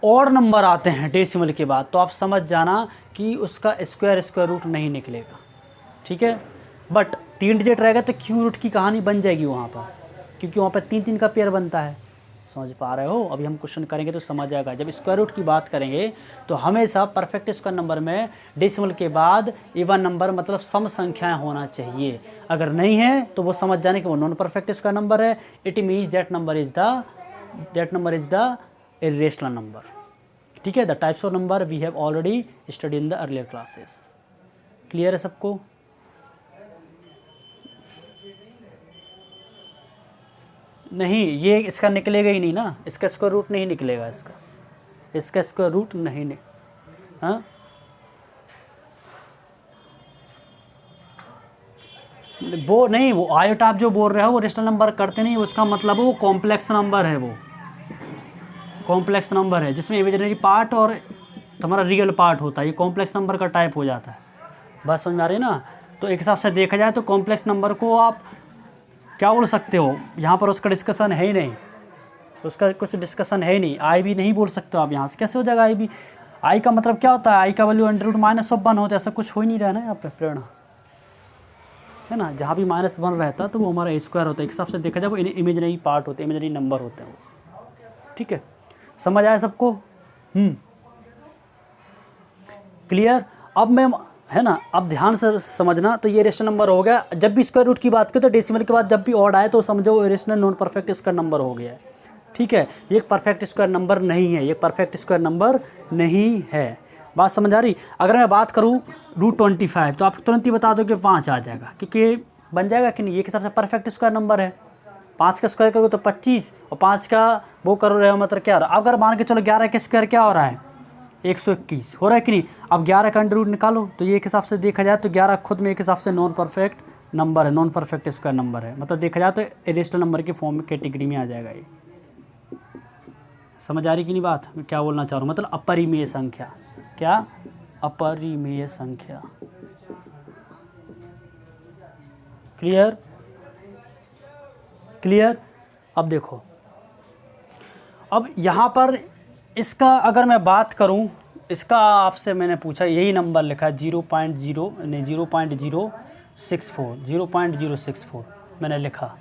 और नंबर आते हैं डेसिमल के बाद तो आप समझ जाना कि उसका स्क्वायर रूट नहीं निकलेगा। ठीक है, बट 3 डिजिट रहेगा तो क्यू रूट की कहानी बन जाएगी वहाँ पर, क्योंकि वहाँ पर 3 का पेयर बनता है। समझ पा रहे हो, अभी हम क्वेश्चन करेंगे तो समझ आएगा। जब स्क्वायर रूट की बात करेंगे तो हमेशा परफेक्ट स्क्वायर नंबर में डेसिमल के बाद इवन नंबर मतलब सम संख्याएं होना चाहिए। अगर नहीं है तो वो समझ जाने कि वो नॉन परफेक्ट स्क्वायर नंबर है। It means that number is the irrational number। ठीक है, the types of number we have already study in the earlier classes. Clear है सबको। नहीं, ये इसका निकलेगा ही नहीं ना, इसका स्क्वायर रूट नहीं निकलेगा, इसका स्क्वायर रूट नहीं हाँ, वो नहीं, वो आयोटा आप जो बोल रहे हो वो रेशनल नंबर करते नहीं, उसका मतलब वो कॉम्प्लेक्स नंबर है। वो कॉम्प्लेक्स नंबर है जिसमें इमेजिनरी पार्ट और तुम्हारा रियल पार्ट होता है, ये कॉम्प्लेक्स नंबर का टाइप हो जाता है। बस समझ में आ रही है ना। तो एक हिसाब से देखा जाए तो कॉम्प्लेक्स नंबर को आप क्या बोल सकते हो, यहाँ पर उसका डिस्कशन है ही नहीं, उसका कुछ डिस्कशन है ही नहीं। आई भी नहीं बोल सकते हो आप, यहाँ से कैसे हो जाएगा आई भी। आई का मतलब क्या होता है, आई का वैल्यू √-1 होता है, ऐसा कुछ हो ही नहीं रहा ना यहाँ पर प्रेरणा, है ना। जहाँ भी -1 रहता है तो वो हमारा स्क्वायर होता है। एक हिसाब से देखा जाए वो इमेजिनरी पार्ट होते हैं, इमेजिनरी नंबर होते हैं वो। ठीक है, समझ आया सबको। क्लियर। अब मैं है ना, अब ध्यान से समझना। तो ये रेशनल नंबर हो गया। जब भी स्क्वायर रूट की बात करें तो डेसिमल के बाद जब भी ऑड आए तो समझो वो rational non perfect square number हो गया है। ठीक है, ये एक परफेक्ट स्क्वायर नंबर नहीं है, ये परफेक्ट स्क्वायर नंबर नहीं है। बात समझ आ रही? अगर मैं बात करूँ √25 तो आप तुरंत ही बता दो कि 5 आ जाएगा, क्योंकि बन जाएगा कि नहीं, ये के हिसाब से परफेक्ट स्क्वायर नंबर है। 5 का स्क्वायर करोगे तो 25 और 5 का वो करो रहे हो मतलब क्या हो रहा है। अब अगर मान के चलो 11 का स्क्वायर क्या हो रहा है, 121 हो रहा है कि नहीं। अब 11 का अंडर रूट निकालो तो ये एक हिसाब से देखा जाए तो 11 खुद में एक हिसाब से नॉन परफेक्ट नंबर है, नॉन परफेक्ट स्क्वायर नंबर है, मतलब देखा जाए तो इरेशनल नंबर की फॉर्म में कैटेगरी में आ जाएगा ये। समझ आ रही कि नहीं बात, मैं क्या बोलना चाह रहा हूँ, मतलब अपरिमेय संख्या। क्या? अपरिमेय संख्या। क्लियर? क्लियर? अब देखो, अब यहाँ पर इसका अगर मैं बात करूँ, इसका आपसे मैंने पूछा, यही नंबर लिखा है 0.064 मैंने लिखा,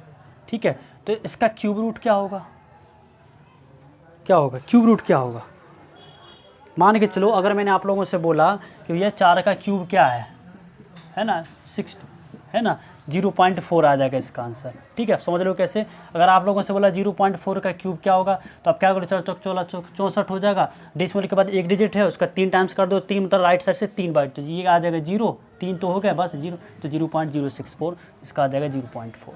ठीक है। तो इसका क्यूब रूट क्या होगा? क्या होगा क्यूब रूट क्या होगा? मान के चलो अगर मैंने आप लोगों से बोला कि भैया 4 का क्यूब क्या है ना 6 है ना, 0.4 आ जाएगा इसका आंसर, ठीक है। समझ लो कैसे। अगर आप लोगों से बोला 0.4 का क्यूब क्या होगा तो आप क्या करो, 4 चौक 64 हो जाएगा। डेसिमल के बाद एक डिजिट है उसका 3 टाइम्स कर दो, 3 मतलब राइट साइड से 3 बाइट, तो ये आ जाएगा 0, 3 तो हो गया बस 0, तो 0.064 इसका आ जाएगा 0.4।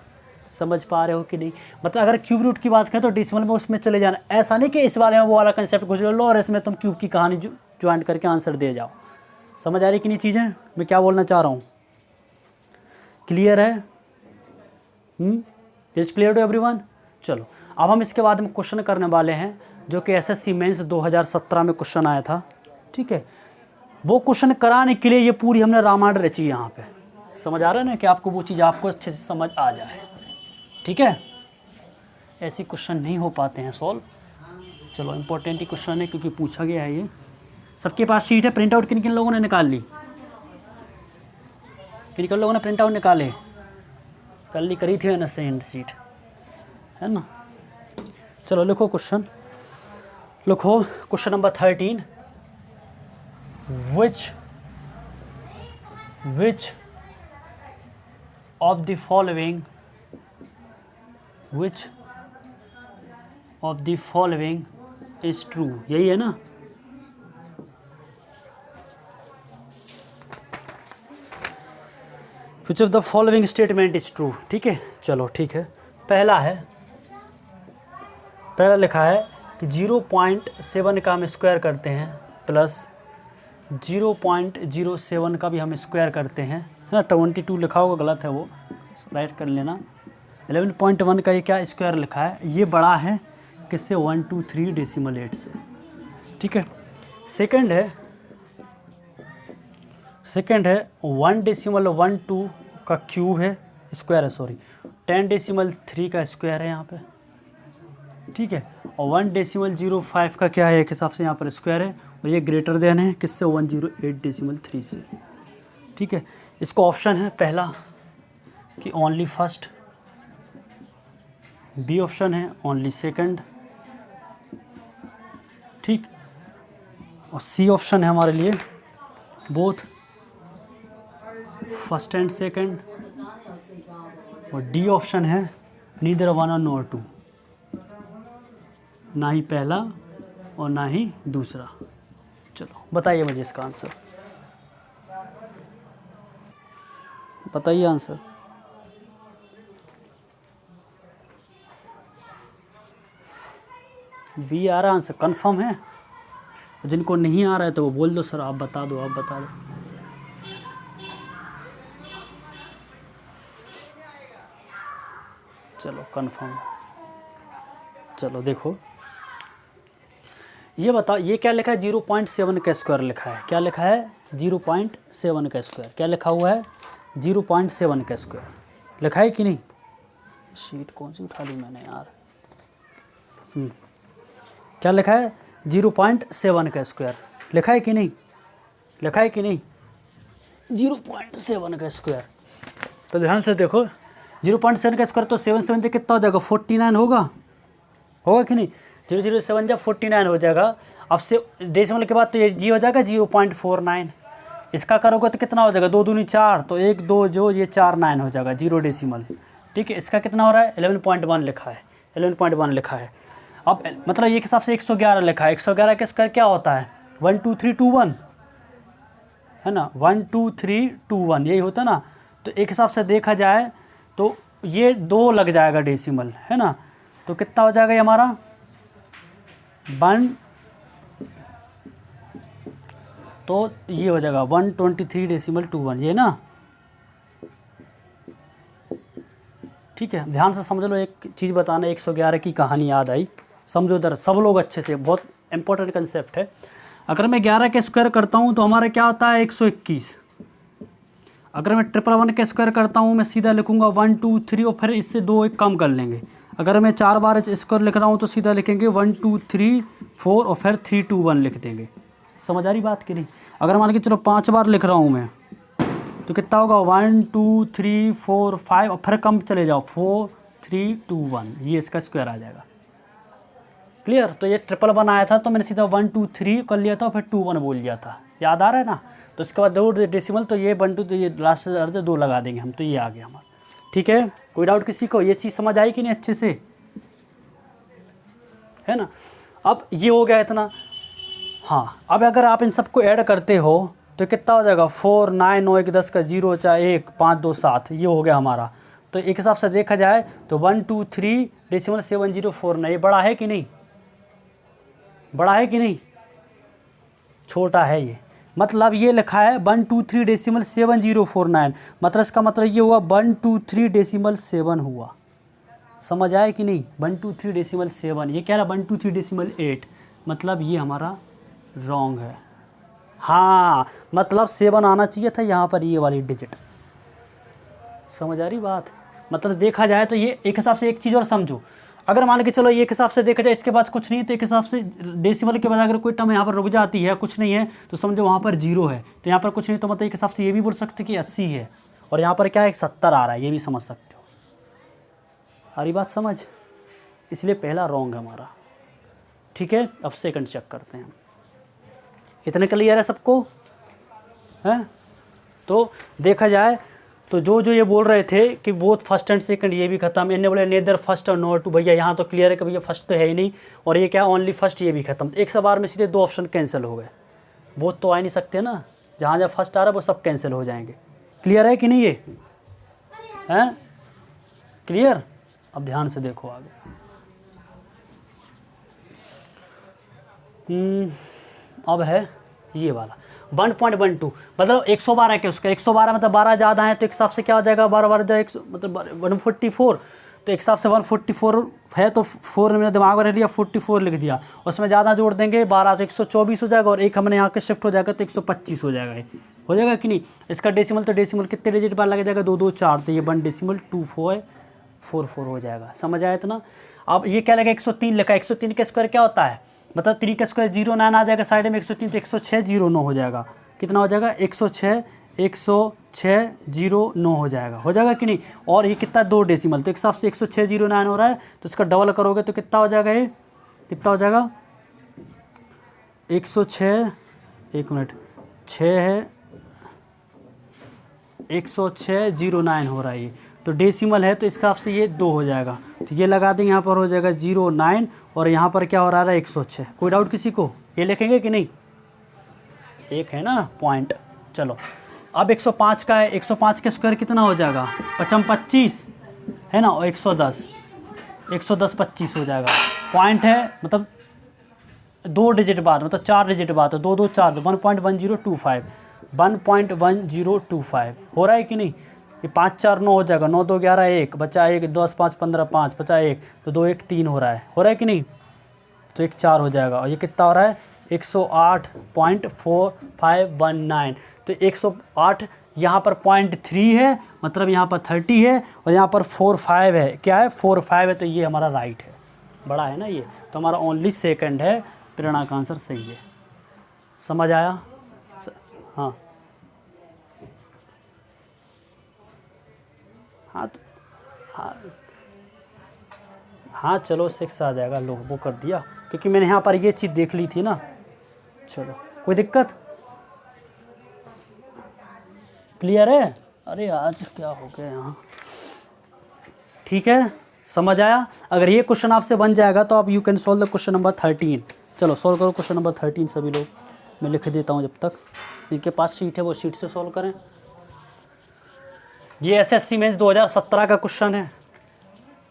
समझ पा रहे हो कि नहीं? मतलब अगर क्यूब रूट की बात करें तो डेसिमल में उसमें चले जाना, ऐसा नहीं कि इस वाले में वो वाला कंसेप्ट घुस लो और इसमें तुम क्यूब की कहानी ज्वाइन करके आंसर दे जाओ। समझ आ रही कि नहीं चीज़ें, मैं क्या बोलना चाह रहा हूँ? क्लियर है? Is clear to everyone? चलो अब हम इसके बाद में क्वेश्चन करने वाले हैं जो कि एसएससी मेंस 2017 में क्वेश्चन आया था, ठीक है। वो क्वेश्चन कराने के लिए ये पूरी हमने रामायण रची यहाँ पे। समझ आ रहा है ना कि आपको वो चीज़ आपको अच्छे से समझ आ जाए, ठीक है। ऐसे क्वेश्चन नहीं हो पाते हैं सॉल्व। चलो इम्पोर्टेंट ही क्वेश्चन है क्योंकि पूछा गया है ये। सबके पास शीट है, प्रिंट आउट किन किन लोगों ने निकाल ली? किन किन लोगों ने प्रिंट आउट निकाले? कल ही करी थी मैंने सेंड शीट, है ना। चलो लिखो क्वेश्चन, लिखो question number 13। Which of the following is true, यही है ना। विच of the following statement is true, ठीक है। चलो ठीक है, पहला लिखा है कि 0.7 का हम स्क्वायर करते हैं प्लस 0.07 का भी हम स्क्वायर करते हैं, है ना। 22 लिखा होगा, गलत है वो, राइट कर लेना। 11.1 का ये क्या स्क्वायर लिखा है, ये बड़ा है किससे? 123 डेसिमल 8 से, ठीक है। सेकंड है 1.12 का क्यूब है, स्क्वायर है सॉरी, 10.3 का स्क्वायर है यहाँ पे, ठीक है। और 1.05 का क्या है एक हिसाब से यहाँ पर स्क्वायर है, और ये ग्रेटर देन है किससे? 108.3 से, ठीक है। इसको ऑप्शन है पहला कि ओनली फर्स्ट, बी ऑप्शन है ओनली सेकंड, ठीक, और सी ऑप्शन है हमारे लिए बोथ फर्स्ट एंड सेकंड, और डी ऑप्शन है नीदर 1 नॉर 2, ना ही पहला और ना ही दूसरा। चलो बताइए मुझे इसका आंसर, बताइए आंसर। बी आ रहा आंसर, कंफर्म है? जिनको नहीं आ रहा है तो वो बोल दो सर, आप बता दो, आप बता दो। चलो कंफर्म। चलो देखो, ये बताओ ये क्या लिखा है? 0.7 का स्क्वायर लिखा है, क्या लिखा है? 0.7 का स्क्वायर, क्या लिखा हुआ है? 0.7 का स्क्वायर लिखा है कि नहीं? शीट कौन सी उठा ली मैंने यार। क्या लिखा है? 0.7 का स्क्वायर लिखा है कि नहीं? लिखा है कि नहीं? 0.7 का स्क्वायर। तो ध्यान से देखो, 0.7 का स्क्वायर तो 7 7 से कितना हो जाएगा? 49 होगा कि नहीं? 0.007 जब 49 हो जाएगा। अब से डेसिमल के बाद तो ये जी हो जाएगा 0.49। इसका करोगे तो कितना हो जाएगा? 2 दूनी 4, तो 1 2 जो ये 4 9 हो जाएगा 0 डेसिमल, ठीक है। इसका कितना हो रहा है? 11.1 लिखा है, 11.1 लिखा है। अब मतलब ये के हिसाब से 111 लिखा है, 111 के स्क्वायर क्या होता है 1 2 3 2 1 है ना, 1 2 3 2 1 यही होता है ना। तो एक हिसाब से देखा जाए तो ये 2 लग जाएगा डेसिमल, है ना। तो कितना हो जाएगा ये हमारा 1, तो ये हो जाएगा 123.21 ये ना। ठीक है, ध्यान से समझ लो, एक चीज़ बताना, 111 की कहानी याद आई, समझो इधर सब लोग अच्छे से, बहुत इंपॉर्टेंट कंसेप्ट है। अगर मैं 11 के स्क्वायर करता हूँ तो हमारा क्या होता है 121। अगर मैं 111 के स्क्वायर करता हूँ मैं सीधा लिखूँगा 1 2 3 और फिर इससे 2 एक कम कर लेंगे। अगर मैं 4 बार स्क्वायर लिख रहा हूँ तो सीधा लिखेंगे 1 2 3 4 और फिर 3 2 1 लिख देंगे। समझ आ रही बात कि नहीं। अगर मान के चलो 5 बार लिख रहा हूँ मैं तो कितना होगा 1 2 3 4 5 और फिर कम चले जाओ 4 3 2 1, ये इसका स्क्वायर आ जाएगा। क्लियर। तो ये ट्रिपल बनाया था तो मैंने सीधा 1 2 3 कर लिया था और फिर 2 1 बोल दिया था, याद आ रहा है ना। तो उसके बाद 2 डेसिमल, तो ये 1 2, तो ये लास्ट से 2 लगा देंगे हम, तो ये आ गया हमारा। ठीक है, कोई डाउट किसी को, ये चीज़ समझ आई कि नहीं अच्छे से, है ना। अब ये हो गया इतना। हाँ, अब अगर आप इन सबको ऐड करते हो तो कितना हो जाएगा 4 9 9 1 10 का 0 4 1 5 2 7, ये हो गया हमारा। तो एक हिसाब से देखा जाए तो 1 2 3 डेसिमल 7049, ये बड़ा है कि नहीं, बड़ा है कि नहीं, छोटा है ये। मतलब ये लिखा है 1 2 3 डेसिमल 7049, मतलब इसका मतलब ये हुआ 1 2 3 डेसिमल 7 हुआ। समझ आया कि नहीं, 1 2 3 डेसिमल 7, ये क्या रहा 1 2 3 डेसिमल 8, मतलब ये हमारा रॉन्ग है। हाँ, मतलब 7 आना चाहिए था यहाँ पर, ये वाली डिजिट। समझ आ रही बात। मतलब देखा जाए तो ये एक हिसाब से एक चीज़ और समझो, अगर मान के चलो एक हिसाब से देखा जाए इसके बाद कुछ नहीं, तो एक हिसाब से डेसिमल के बाद अगर कोई टर्म यहाँ पर रुक जाती है, कुछ नहीं है, तो समझो वहाँ पर 0 है, तो यहाँ पर कुछ नहीं, तो मतलब एक हिसाब से ये भी बोल सकते कि 80 है, और यहाँ पर क्या है 70 आ रहा है, ये भी समझ सकते हो। हमारी बात समझ, इसलिए पहला रॉन्ग है हमारा। ठीक है, अब सेकंड चेक करते हैं। इतने क्लियर है सबको, है। तो देखा जाए तो जो ये बोल रहे थे कि बोथ फर्स्ट एंड सेकंड, ये भी खत्म। इन्हें बोले नेदर फर्स्ट और नॉट टू, भैया यहाँ तो क्लियर है कि भैया फर्स्ट तो है ही नहीं, और ये क्या ओनली फर्स्ट, ये भी खत्म। एक से बार में सीधे 2 ऑप्शन कैंसिल हो गए, बोथ तो आ नहीं सकते ना, जहाँ जहाँ फर्स्ट आ रहा है वो सब कैंसिल हो जाएंगे। क्लियर है कि नहीं ये, हैं क्लियर। अब ध्यान से देखो आगे। अब है ये वाला 1.12, मतलब 112 के उसका 112, मतलब 12 ज़्यादा है, तो एक हिसाब से क्या हो जाएगा 12 12 मतलब 144, तो एक हिसाब से 144 है, तो 4 मैंने दिमाग में रख लिया 44 लिख दिया, उसमें ज़्यादा जोड़ देंगे 12 तो 124 हो जाएगा, और एक हमने यहाँ के शिफ्ट हो जाएगा तो 125 हो जाएगा, हो जाएगा कि नहीं। इसका डेसिमल, तो डेसिमल कितने डिजिट बार लग जाएगा 2 2 4, तो ये 1 डेसिमल 2444 हो जाएगा। समझ आया इतना। अब ये क्या लगा 103 लिखा, 103 का स्क्वायर क्या होता है, मतलब 3 का स्क्वायर 09 आ जाएगा साइड में, 103 तो 10609 हो जाएगा। कितना हो जाएगा 10609 हो जाएगा कि नहीं। और ये कितना 2 डेसिमल, तो एक हिसाब से 10609 हो रहा है, तो इसका डबल करोगे तो कितना हो जाएगा, ये कितना हो जाएगा 106, एक मिनट 6 है 10609 हो रहा है ये, तो डेसिमल है तो इसका आपसे ये 2 हो जाएगा, तो ये लगा देंगे यहाँ पर हो जाएगा 09, और यहाँ पर क्या हो रहा है 106। कोई डाउट किसी को, ये लिखेंगे कि नहीं, एक है ना पॉइंट। चलो अब 105 का है, 105 के स्क्वायर कितना हो जाएगा 25 है ना, और 110 25 हो जाएगा। पॉइंट है मतलब 2 डिजिट बाद, मतलब 4 डिजिट बाद, 2 2 4 1.1025 1.1025 हो रहा है कि नहीं। ये 5 4 9 हो जाएगा, 9 2 11 1 बचा 1 10 5 15 5 बचा 1, तो 2 1 3 हो रहा है कि नहीं, तो 1 4 हो जाएगा। और ये कितना हो रहा है 108.4519, तो 108 यहाँ पर 0.3 है, मतलब यहाँ पर 30 है, और यहाँ पर 45 है, क्या है 45 है, तो ये हमारा राइट है, बड़ा है ना ये, तो हमारा ओनली सेकंड है, प्रेरणा का आंसर सही है। समझ आया। हाँ हाँ तो हाँ चलो 6 आ जाएगा, लो वो कर दिया, क्योंकि मैंने यहाँ पर ये चीज़ देख ली थी ना। चलो कोई दिक्कत, क्लियर है। अरे आज क्या हो गया यहाँ, ठीक है। समझ आया? अगर ये क्वेश्चन आपसे बन जाएगा तो आप you can solve the question number 13। चलो सॉल्व करो क्वेश्चन नंबर 13 सभी लोग, मैं लिख देता हूँ जब तक। इनके पास शीट है वो शीट से सॉल्व करें। ये एसएससी मेंस 2017 का क्वेश्चन है,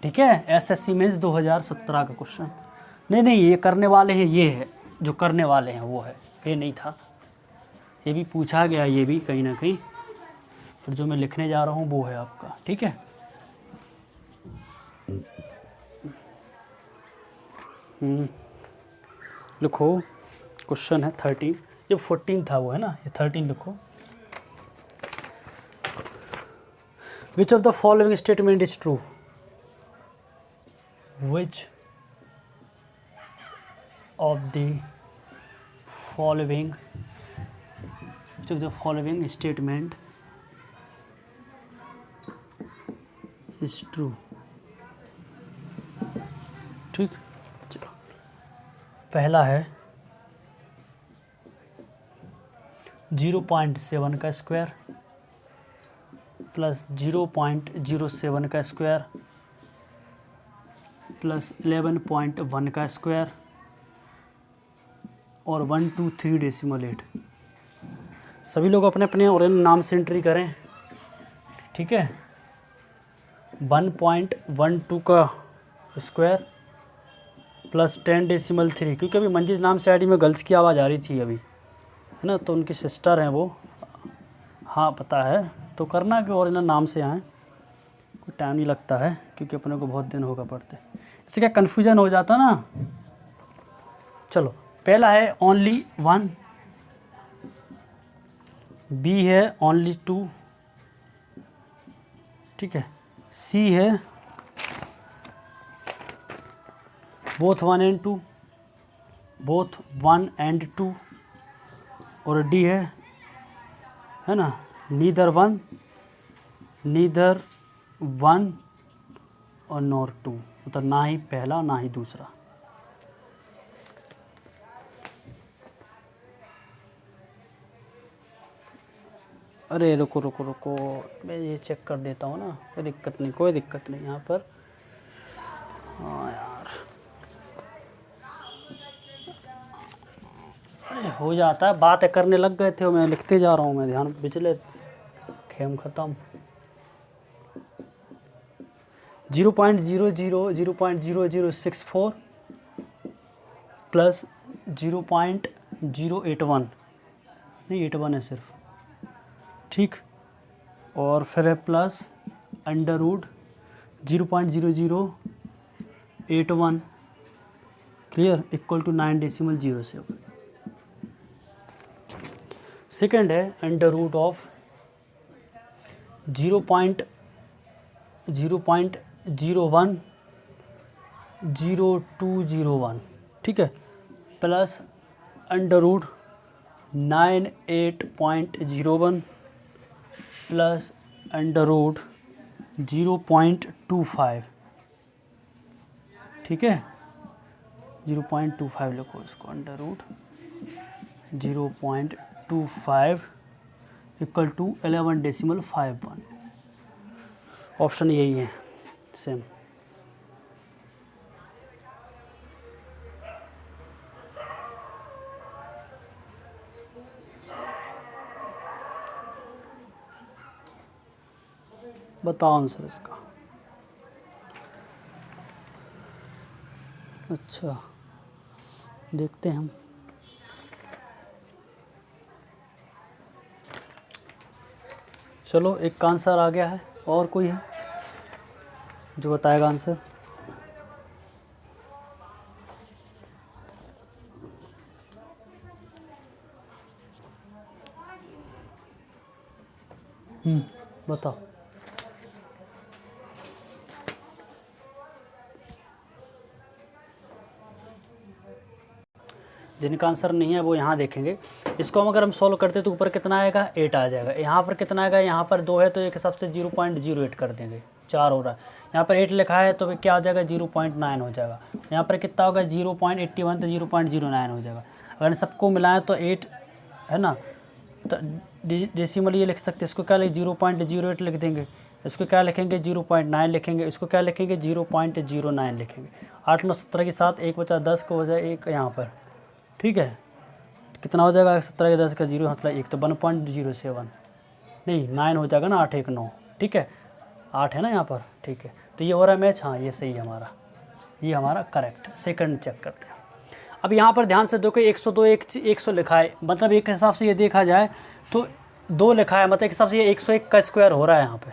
ठीक है, एसएससी मेंस 2017 का क्वेश्चन। नहीं ये करने वाले हैं, ये है जो करने वाले हैं वो है, ये नहीं था, ये भी पूछा गया, ये भी कहीं ना कहीं, फिर जो मैं लिखने जा रहा हूँ वो है आपका, ठीक है। लिखो क्वेश्चन है 13, ये 14 था वो है ना, ये 13 लिखो। विच of the following statement is true? Which of the following statement is true? ठीक, चलो पहला है 0.7 का स्क्वायर प्लस 0.07 का स्क्वायर प्लस 11.1 का स्क्वायर और 1 2 3 डेसिमल 8। सभी लोग अपने अपने और नाम से एंट्री करें, ठीक है। 1.12 का स्क्वायर प्लस 10 डेसिमल 3, क्योंकि अभी मंजिल नाम से आईडी में गर्ल्स की आवाज़ आ रही थी अभी, है ना, तो उनकी सिस्टर हैं वो, हाँ पता है, तो करना कि और नाम से आएँ, कोई टाइम नहीं लगता है, क्योंकि अपने को बहुत दिन होगा पढ़ते, इससे क्या कन्फ्यूजन हो जाता ना। चलो पहला है ओनली 1, बी है ओनली 2, ठीक है, सी है बोथ 1 and 2, बोथ 1 and 2, और डी है ना, नीदर 1 और नॉर 2, मतलब ना ही पहला ना ही दूसरा। अरे रुको रुको रुको, मैं ये चेक कर देता हूँ ना, कोई दिक्कत नहीं यहाँ पर। हाँ यार, अरे हो जाता है, बात करने लग गए थे और मैं लिखते जा रहा हूँ, मैं ध्यान, पिछले खेम ख़त्म। 0.0064 प्लस 0.081, नहीं 81 है सिर्फ, ठीक, और फिर है plus under root 0.0081, clear, equal to 9.07। Second है अंडर रूट ऑफ 0.010201, ठीक है, plus under root 98.01 plus under root 0.25, ठीक है, 0.25 लिखो इसको, under root 0.25 equal to 11.51। Option यही है सेम। बताओ आंसर इसका। अच्छा देखते हैं हम, चलो एक का आंसर आ गया है, और कोई है जो बताएगा आंसर? बताओ। जिनका आंसर नहीं है वो यहाँ देखेंगे। इसको हम अगर हम सॉल्व करते तो ऊपर कितना आएगा, 8 आ जाएगा। यहाँ पर कितना आएगा, यहाँ पर 2 है तो एक हिसाब से 0.08 कर देंगे, 4 हो रहा है। यहाँ पर 8 लिखा है तो क्या हो जाएगा, 0.9 हो जाएगा। यहाँ पर कितना होगा, 0.81 तो 0.09 हो जाएगा। अगर इन सबको मिलाएं तो 8 है ना, तो डेसिमल ये लिख सकते हैं, इसको क्या लिख 0.08 लिख देंगे। इसको क्या लिखेंगे 0.9 लिखेंगे, इसको क्या लिखेंगे 0.09 लिखेंगे। 8 9 17 के साथ 1 बचा 10 को हो जाए 1 यहाँ पर, ठीक है। कितना हो जाएगा 17 के 10 का 0 मतलब 1 तो 1.07 नहीं 9 हो जाएगा ना, 8 1 9, ठीक है 8 है ना यहाँ पर, ठीक है। तो ये हो रहा है मैच, हाँ ये सही है हमारा, ये हमारा करेक्ट। सेकंड चेक करते हैं। अब यहाँ पर ध्यान से देखो 102 100 लिखा है, मतलब एक हिसाब से ये देखा जाए तो 2 लिखा है, मतलब एक हिसाब से ये 101 का स्क्वायर हो रहा है यहाँ पे,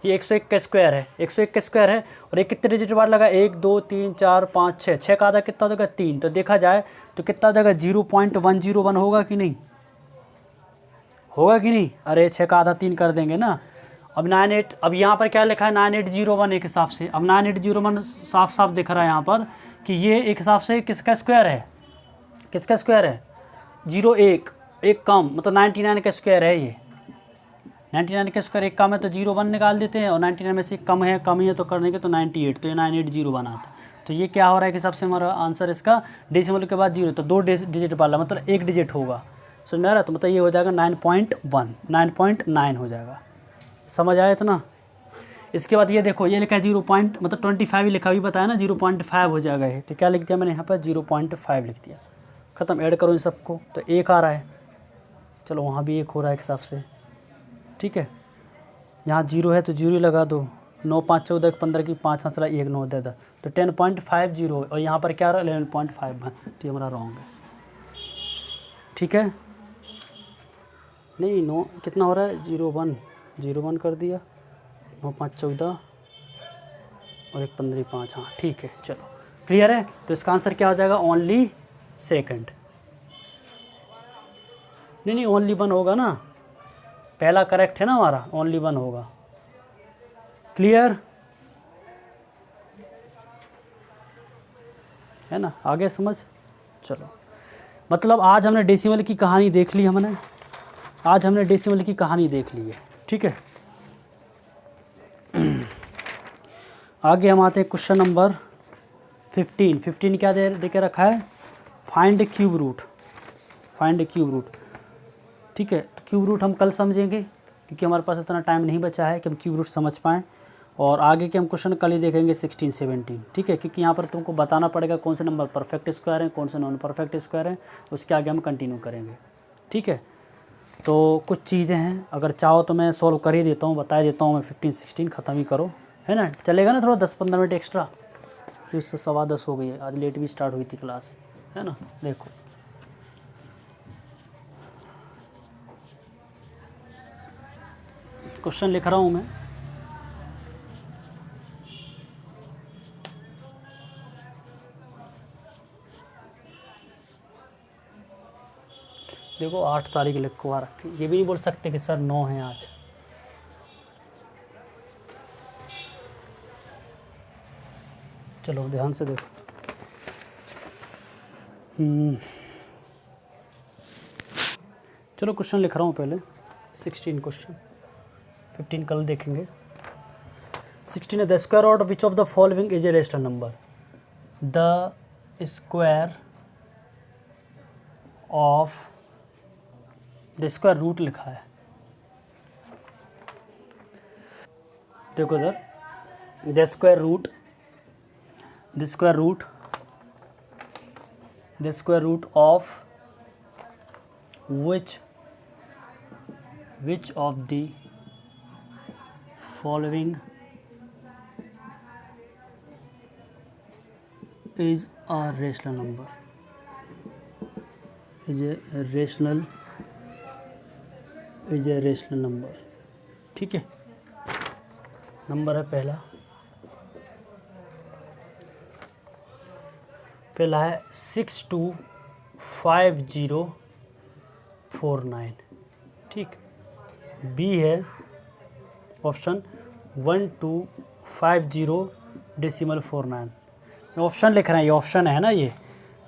ये 101 का स्क्वायर है, 101 का स्क्वायर है। और एक कितने डिजिट बाद लगा 1 2 3 4 5 6, 6 का आधा कितना हो जाएगा 3, तो देखा जाए तो कितना हो जाएगा 0.101 होगा कि नहीं, होगा कि नहीं। अरे 6 का आधा 3 कर देंगे ना। अब 98, अब यहाँ पर क्या लिखा है 9801 एक हिसाब से, अब 9801 साफ साफ दिख रहा है यहाँ पर कि ये एक हिसाब से किसका स्क्वायर है, किसका स्क्वायर है 01, एक कम मतलब 99 का स्क्वायर है ये, 99 का स्क्वायर एक कम है तो 01 निकाल देते हैं, और 99 में से कम है, कम ही है तो कर देंगे तो 98, तो ये 9801 आता है। तो ये क्या हो रहा है कि हिसाब से हमारा आंसर इसका डेसिमल के बाद 0, तो 2 डिजिट वाला मतलब 1 डिजिट होगा, समझ में आ रहा है। तो मतलब ये हो जाएगा 9.1, 9.9 हो जाएगा, समझ आया इतना। इसके बाद ये देखो ये लिखा है 0 मतलब 25 ही लिखा, भी बताया ना 0.5 हो जाएगा ये, तो क्या लिख दिया मैंने यहाँ पर 0.5 लिख दिया, ख़त्म। ऐड करो इन सबको तो 1 आ रहा है, चलो वहाँ भी 1 हो रहा है एक हिसाब से, ठीक है। यहाँ 0 है तो 0 लगा दो, 9 5 14 15 की 5 हंसला 1 9 दे दो, तो 10.50, और यहाँ पर क्या रहा 11.5, तो ये हमारा रॉन्ग है, ठीक है। नहीं 9 कितना हो रहा है 0 1 कर दिया, 9 5 14 और 1 15 5, हाँ ठीक है चलो क्लियर है। तो इसका आंसर क्या हो जाएगा ओनली सेकंड, नहीं ओनली 1 होगा ना, पहला करेक्ट है ना हमारा, ओनली 1 होगा, क्लियर है ना, आगे समझ। चलो मतलब आज हमने डेसिमल की कहानी देख ली, हमने आज हमने डेसिमल की कहानी देख ली है, ठीक है। आगे हम आते हैं क्वेश्चन नंबर 15 क्या दे के रखा है, find cube root, find cube root, ठीक है। तो क्यूब रूट हम कल समझेंगे क्योंकि हमारे पास इतना टाइम नहीं बचा है कि हम क्यूब रूट समझ पाएँ, और आगे के हम क्वेश्चन कल ही देखेंगे 16 17, ठीक है। क्योंकि यहाँ पर तुमको बताना पड़ेगा कौन से नंबर परफेक्ट स्क्वायर हैं, कौन से नॉन परफेक्ट स्क्वायर हैं, उसके आगे हम कंटिन्यू करेंगे, ठीक है। तो कुछ चीज़ें हैं, अगर चाहो तो मैं सॉल्व कर ही देता हूँ, बता देता हूँ मैं, 15 16 ख़त्म ही करो, है ना, चलेगा ना, थोड़ा 10-15 मिनट एक्स्ट्रा, तो इससे 10:15 हो गई है, आज लेट भी स्टार्ट हुई थी क्लास, है ना। देखो क्वेश्चन लिख रहा हूँ मैं, देखो 8 तारीख लिखवा रखी, ये भी नहीं बोल सकते कि सर 9 है आज, चलो ध्यान से देखो। चलो क्वेश्चन लिख रहा हूँ पहले, 16 क्वेश्चन, 15 कल देखेंगे। 16 है the square root of which of the following is a rational number, the square of, the square root लिखा है, देखो इधर, the square root, the square root, the square root of which of the following is a rational number, is a rational number, ठीक है। Number है पहला है 625049, ठीक। बी है ऑप्शन 1250.49, ऑप्शन लिख रहे हैं, ये ऑप्शन है ना ये।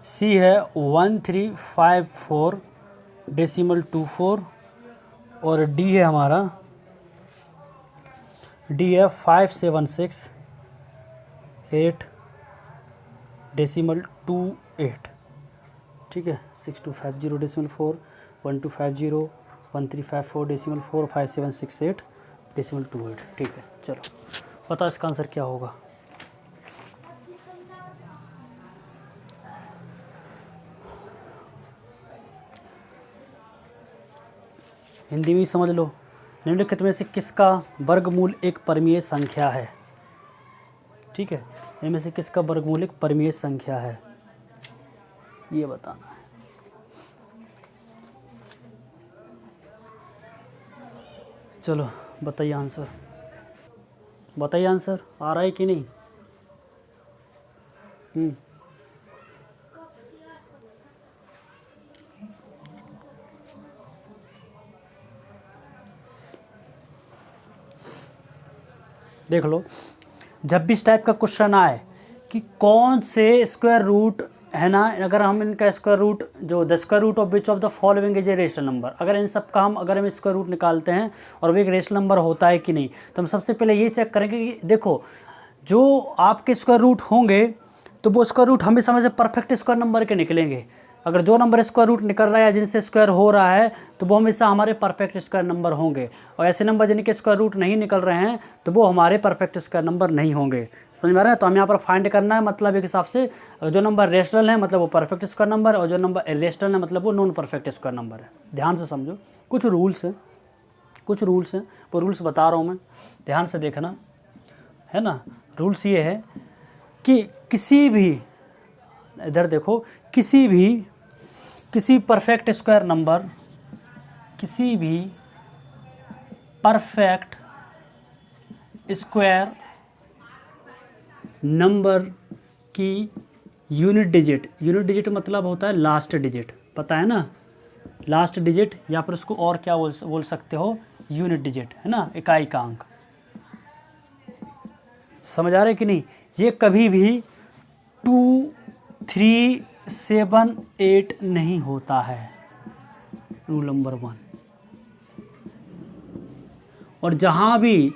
सी है 1354.24, और डी है हमारा, डी है 576.8.28, ठीक है। 6250.4, 1250, 1354.4, 5768, डेसिमल टू 8, ठीक है। चलो बताओ इसका आंसर क्या होगा। हिंदी में समझ लो। निम्नलिखित में से किसका वर्गमूल एक परिमेय संख्या है? ठीक है, इनमें से किसका वर्गमूल एक परिमेय संख्या है, ये बताना है। चलो बताइए आंसर, बताइए आंसर आ रहा है कि नहीं। देख लो, जब भी इस टाइप का क्वेश्चन आए कि कौन से स्क्वायर रूट है ना, अगर हम इनका स्क्वायर रूट जो the square root of which of the following is a rational number, अगर इन सब का अगर हम स्क्वायर रूट निकालते हैं और वो एक रेशनल नंबर होता है कि नहीं, तो हम सबसे पहले ये चेक करेंगे कि देखो जो आपके स्क्वायर रूट होंगे तो वो स्क्वायर रूट हमेशा हमेशा परफेक्ट स्क्वायर नंबर के निकलेंगे। अगर जो नंबर स्क्वायर रूट निकल रहा है या जिनसे स्क्वायर हो रहा है तो वो हमेशा हमारे परफेक्ट स्क्वायर नंबर होंगे, और ऐसे नंबर जिनके स्क्वायर रूट नहीं निकल रहे हैं तो वो हमारे परफेक्ट स्क्वायर नंबर नहीं होंगे। समझ में आ रहा है। तो हमें यहाँ पर फाइंड करना है, मतलब एक हिसाब से जो नंबर रेशनल है मतलब वो परफेक्ट स्क्वायर नंबर, और जो नंबर इरेशनल है मतलब वो नॉन परफेक्ट स्क्वायर नंबर है। ध्यान से समझो, कुछ रूल्स हैं, कुछ रूल्स हैं, वो रूल्स बता रहा हूँ मैं, ध्यान से देखना है ना। रूल्स ये है कि किसी भी, इधर देखो, किसी परफेक्ट स्क्वायर नंबर, किसी भी परफेक्ट स्क्वायर नंबर की यूनिट डिजिट मतलब होता है लास्ट डिजिट, पता है ना, लास्ट डिजिट, या फिर उसको और क्या बोल सकते हो, यूनिट डिजिट, है ना, इकाई का अंक। समझ आ रहा है कि नहीं। ये कभी भी 2, 3, 7, 8 नहीं होता है, रूल नंबर 1। और जहाँ भी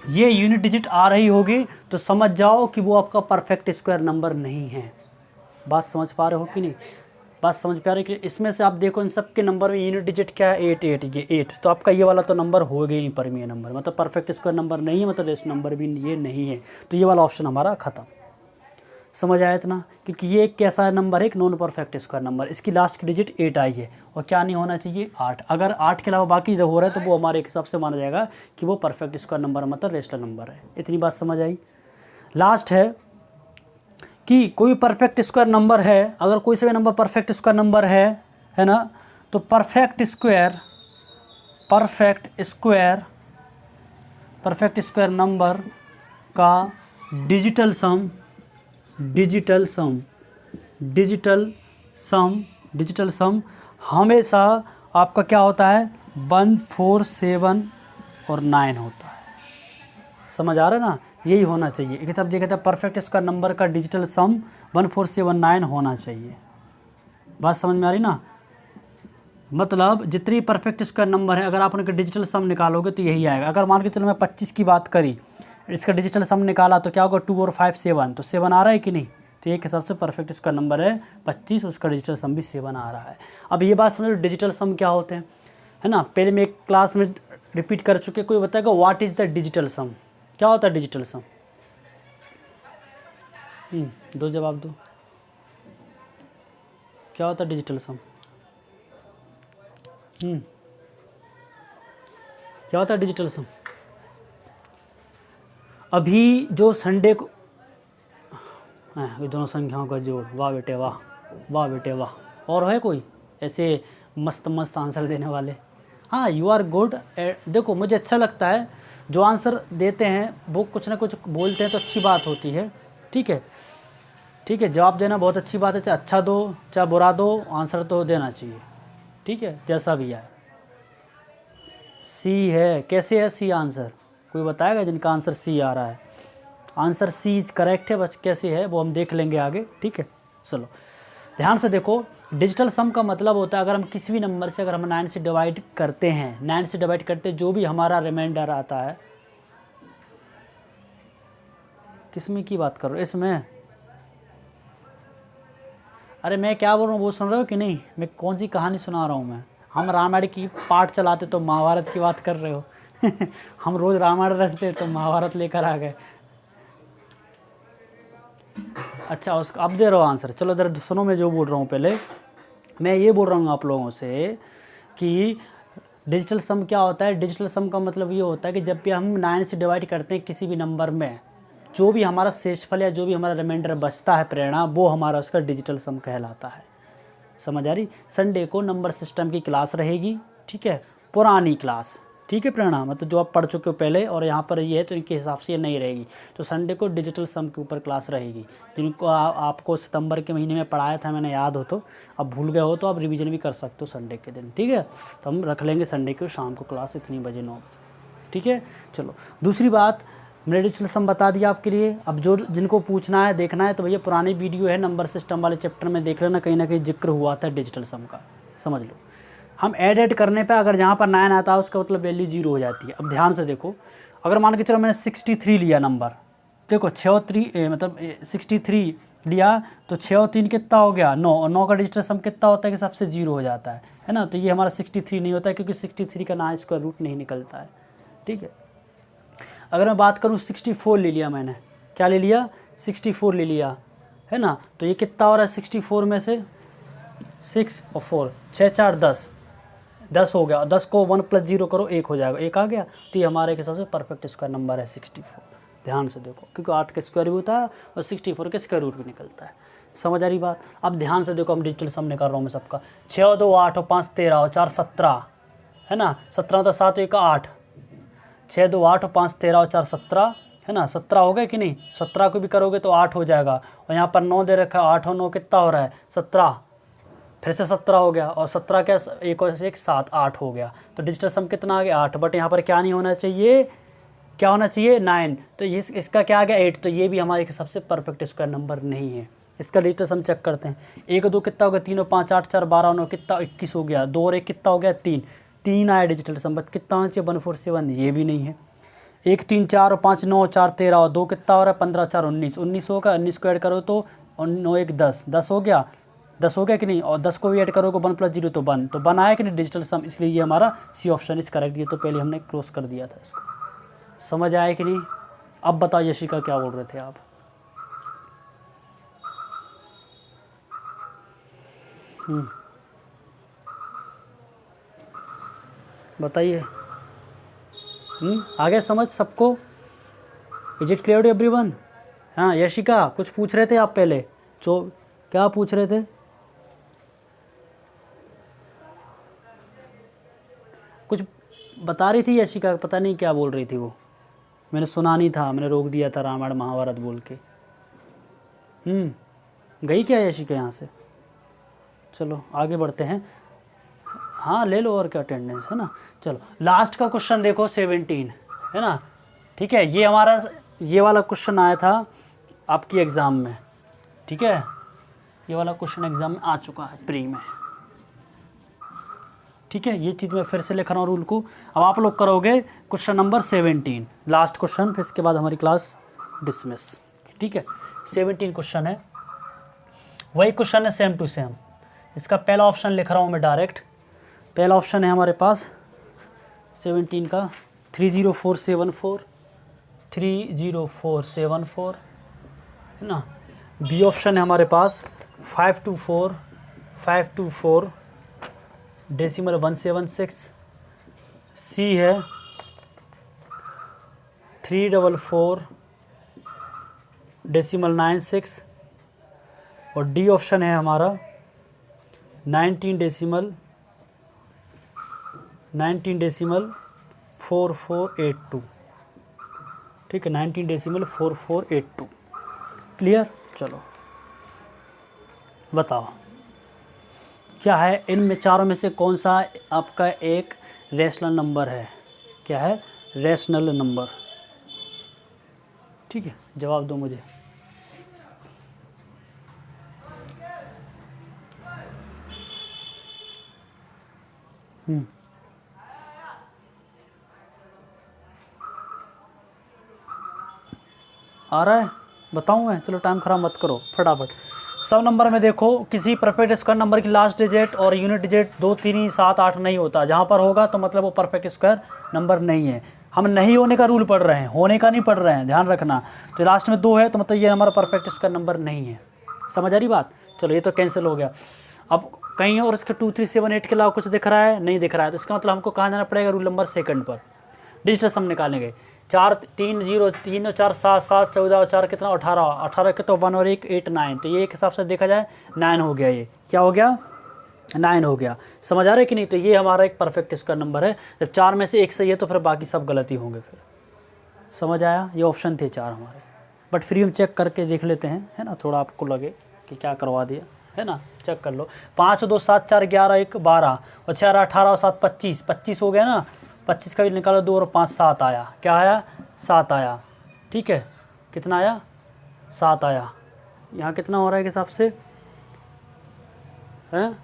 ये यूनिट डिजिट आ रही होगी तो समझ जाओ कि वो आपका परफेक्ट स्क्वायर नंबर नहीं है। बात समझ पा रहे हो कि नहीं, बात समझ पा रहे कि इसमें से आप देखो इन सब के नंबर में यूनिट डिजिट क्या है, 8, 8, ये 8, तो आपका ये वाला तो नंबर हो गया ही नहीं परिमेय नंबर, मतलब परफेक्ट स्क्वायर नंबर नहीं है, मतलब रेशनल नंबर भी ये नहीं है, तो ये वाला ऑप्शन हमारा खत्म। समझ आया इतना, क्योंकि ये एक कैसा नंबर है, एक नॉन परफेक्ट स्क्वायर नंबर, इसकी लास्ट की डिजिट 8 आई है, और क्या नहीं होना चाहिए, 8। अगर 8 के अलावा बाकी हो रहा है तो वो हमारे हिसाब से माना जाएगा कि वो परफेक्ट स्क्वायर नंबर मतलब रेशनल नंबर है। इतनी बात समझ आई। लास्ट है कि कोई परफेक्ट स्क्वायर नंबर है, अगर कोई से भी नंबर परफेक्ट स्क्वायर नंबर है ना, तो परफेक्ट स्क्वायर नंबर का डिजिटल सम हमेशा आपका क्या होता है, 1, 4, 7 और 9 होता है। समझ आ रहा है ना, यही होना चाहिए। एक सब देखा था परफेक्ट स्क्वायर नंबर का डिजिटल सम 1479 होना चाहिए। बात समझ में आ रही ना, मतलब जितनी परफेक्ट स्क्वायर नंबर है अगर आप उनके डिजिटल सम निकालोगे तो यही आएगा। अगर मान के चलो मैं 25 की बात करी, इसका डिजिटल सम निकाला तो क्या होगा, 2 और 5 7, तो 7 आ रहा है कि नहीं, तो एक हिसाब से परफेक्ट स्क्वायर नंबर है 25, उसका डिजिटल सम भी 7 आ रहा है। अब ये बात समझो डिजिटल सम क्या होते हैं, है ना, पहले मैं एक क्लास में रिपीट कर चुके, कोई बताएगा व्हाट इज़ द डिजिटल सम, क्या होता है डिजिटल सम? दो जवाब दो, क्या होता है डिजिटल सम? क्या होता है डिजिटल सम? अभी जो संडे को ये दोनों संख्याओं का जोड़, वाह बेटे वाह, वाह बेटे वाह। और है कोई ऐसे मस्त मस्त आंसर देने वाले? हाँ, यू आर गुड। देखो मुझे अच्छा लगता है जो आंसर देते हैं वो कुछ ना कुछ बोलते हैं तो अच्छी बात होती है। ठीक है, ठीक है, जवाब देना बहुत अच्छी बात है, चाहे अच्छा दो चाहे बुरा दो, आंसर तो देना चाहिए। ठीक है, जैसा भी आए। सी है, कैसे है सी आंसर? कोई बताएगा जिनका आंसर सी आ रहा है? आंसर सी इज करेक्ट है, बस कैसे है वो हम देख लेंगे आगे। ठीक है, चलो ध्यान से देखो। डिजिटल सम का मतलब होता है अगर हम किसी भी नंबर से अगर हम 9 से डिवाइड करते हैं, 9 से डिवाइड करते जो भी हमारा रिमाइंडर आता है, किसमें की बात कर रहे हो इसमें? अरे मैं क्या बोल रहा हूँ वो सुन रहे हो कि नहीं? मैं कौन सी कहानी सुना रहा हूँ मैं? हम रामायण की पाठ चलाते तो महाभारत की बात कर रहे हो। हम रोज रामायण रचते तो महाभारत लेकर आ गए। अच्छा उसका अब दे रहा हूँ आंसर। चलो इधर सुनो, मैं जो बोल रहा हूँ पहले, मैं ये बोल रहा हूँ आप लोगों से कि डिजिटल सम क्या होता है। डिजिटल सम का मतलब ये होता है कि जब भी हम 9 से डिवाइड करते हैं किसी भी नंबर में, जो भी हमारा शेषफल या जो भी हमारा रिमाइंडर बचता है परिणाम, वो हमारा उसका डिजिटल सम कहलाता है। समझ आ रही। संडे को नंबर सिस्टम की क्लास रहेगी, ठीक है, पुरानी क्लास, ठीक है प्रेरणा, मतलब जो आप पढ़ चुके हो पहले, और यहाँ पर ये है तो इनके हिसाब से ये नहीं रहेगी। तो संडे को डिजिटल सम के ऊपर क्लास रहेगी, जिनको आपको सितंबर के महीने में पढ़ाया था मैंने, याद हो तो, अब भूल गए हो तो आप रिवीजन भी कर सकते हो संडे के दिन, ठीक है। तो हम रख लेंगे संडे को शाम को क्लास इतनी बजे 9 बजे, ठीक है। चलो दूसरी बात, मैंने डिजिटल सम बता दिया आपके लिए। अब जो जिनको पूछना है देखना है तो भैया पुरानी वीडियो है नंबर सिस्टम वाले चैप्टर में देख लेना, कहीं ना कहीं जिक्र हुआ था डिजिटल सम का, समझ लो। हम ऐड करने पे अगर जहाँ पर 9 आता है उसका मतलब वैल्यू 0 हो जाती है। अब ध्यान से देखो, अगर मान के चलो मैंने 63 लिया नंबर, देखो 6 और 3 मतलब 63 लिया तो 6 और 3 कितना हो गया 9, और 9 का डिजिटल सम कितना होता है कि सबसे 0 हो जाता है ना। तो ये हमारा 63 नहीं होता है क्योंकि 63 का ना स्क्वायर रूट नहीं निकलता है, ठीक है। अगर मैं बात करूँ 64 ले लिया मैंने, क्या ले लिया 64 ले लिया, है ना। तो ये कितना हो रहा है 64 में से 6 और 4, 6 4 10 हो गया। 10 को 1 + 0 करो 1 हो जाएगा, 1 आ गया। तो ये हमारे के हिसाब से परफेक्ट स्क्वायर नंबर है 64। ध्यान से देखो क्योंकि 8 का स्क्वायर भी होता है और 64 का स्क्वायर रूट भी निकलता है। समझ आ रही बात। अब ध्यान से देखो, हम डिजिटल सम निकाल रहा हूँ मैं सबका। 6 और 2 8 और 5 13 और 4 17, है ना। 17 तो 7 1 8, 6 2 8 और 5 13 और 4 17, है ना। 17 हो गए कि नहीं। 17 को भी करोगे तो 8 हो जाएगा, और यहाँ पर 9 दे रखा है, 8 और 9 कितना हो रहा है 17, फिर से 17 हो गया, और 17 क्या 1 और 1 7 8 हो गया। तो डिजिटल सम कितना आ गया 8। बट यहाँ पर क्या नहीं होना चाहिए, क्या होना चाहिए 9। तो इसका क्या आ गया 8। तो ये भी हमारे हिसाब से परफेक्ट स्क्वायर नंबर नहीं है। इसका डिजिटल सम चेक करते हैं। 1 2 कितना हो गया 3 और 5 8 4 12 9 कितना 21 हो गया। 2 और 1 कितना हो गया 3, 3 आया डिजिटल सम। बट कितना होना चाहिए 147, ये भी नहीं है। 1 3 4 और 5 9 4 13 और 2 कितना हो रहा है 15 4 19, 19 होगा। 19 को ऐड करो तो 9 1 10, 10 हो गया, 10 हो गया कि नहीं। और 10 को भी ऐड करोगे 1 + 0 तो 1, तो 1 आया कि नहीं डिजिटल सम। इसलिए ये हमारा सी ऑप्शन इज करेक्ट। ये तो पहले हमने क्लोज कर दिया था इसको। समझ आया कि नहीं। अब बताओ यशिका क्या बोल रहे थे आप। बताइए। आगे समझ सबको। Is it clear to everyone. हाँ यशिका कुछ पूछ रहे थे आप पहले, जो क्या पूछ रहे थे। कुछ बता रही थी यशिका, पता नहीं क्या बोल रही थी वो, मैंने सुना नहीं था, मैंने रोक दिया था रामायण महाभारत बोल के। गई क्या यशिका यहाँ से। चलो आगे बढ़ते हैं। हाँ ले लो और क्या, अटेंडेंस है ना। चलो लास्ट का क्वेश्चन देखो 17, है ना। ठीक है, ये हमारा ये वाला क्वेश्चन आया था आपकी एग्ज़ाम में, ठीक है। ये वाला क्वेश्चन एग्ज़ाम में आ चुका है प्री में, ठीक है। ये चीज़ मैं फिर से लिख रहा हूँ रूल को। अब आप लोग करोगे क्वेश्चन नंबर 17, लास्ट क्वेश्चन, फिर इसके बाद हमारी क्लास डिसमिस, ठीक है। 17 क्वेश्चन है, वही क्वेश्चन है सेम टू सेम। इसका पहला ऑप्शन लिख रहा हूँ मैं डायरेक्ट। पहला ऑप्शन है हमारे पास 17 का 30474, 30474, है ना। बी ऑप्शन है हमारे पास 524, 524 डेसिमल 176। सी है 344 डेसिमल 96, और डी ऑप्शन है हमारा 19 डेसिमल 4482, ठीक है। 19 डेसिमल 4482, क्लियर। चलो बताओ क्या है इनमें चारों में से कौन सा आपका एक रेशनल नंबर है। क्या है रेशनल नंबर, ठीक है। जवाब दो मुझे। आ रहा है, बताऊँ मैं। चलो टाइम ख़राब मत करो, फटाफट। सब नंबर में देखो किसी परफेक्ट स्क्वायर नंबर की लास्ट डिजिट और यूनिट डिजिट 2, 3, 7, 8 नहीं होता। जहाँ पर होगा तो मतलब वो परफेक्ट स्क्वायर नंबर नहीं है। हम नहीं होने का रूल पढ़ रहे हैं, होने का नहीं पढ़ रहे हैं, ध्यान रखना। तो लास्ट में 2 है तो मतलब ये हमारा परफेक्ट स्क्वायर नंबर नहीं है। समझ आ रही बात? चलो ये तो कैंसिल हो गया। अब कहीं और इसके 2, 3, 7, 8 के अलावा कुछ दिख रहा है? नहीं दिख रहा है। तो इसका मतलब हमको कहाँ जाना पड़ेगा? रूल नंबर सेकंड पर। डिजिटल सम निकालेंगे। 4, 3, 0, 3 और 4, 7, 7, 14 और 4 कितना? 18, 18 के तो 1 और 1, 8, 9। तो ये एक हिसाब से देखा जाए 9 हो गया। ये क्या हो गया? 9 हो गया। समझ आ रहा है कि नहीं? तो ये हमारा एक परफेक्ट स्क्वायर नंबर है। जब 4 में से एक सही है तो फिर बाकी सब गलती होंगे। फिर समझ आया? ये ऑप्शन थे 4 हमारे, बट फिर हम चेक करके देख लेते हैं, है ना? थोड़ा आपको लगे कि क्या करवा दिया, है ना? चेक कर लो। 5, 2, 7, 4, 11, 1, 12 और 4, 18 और 7, 25। 25 हो गया ना? 25 का भी निकालो, 2 और 5, 7 आया। क्या आया? 7 आया। ठीक है, कितना आया? 7 आया। यहाँ कितना हो रहा है के हिसाब से? हैं?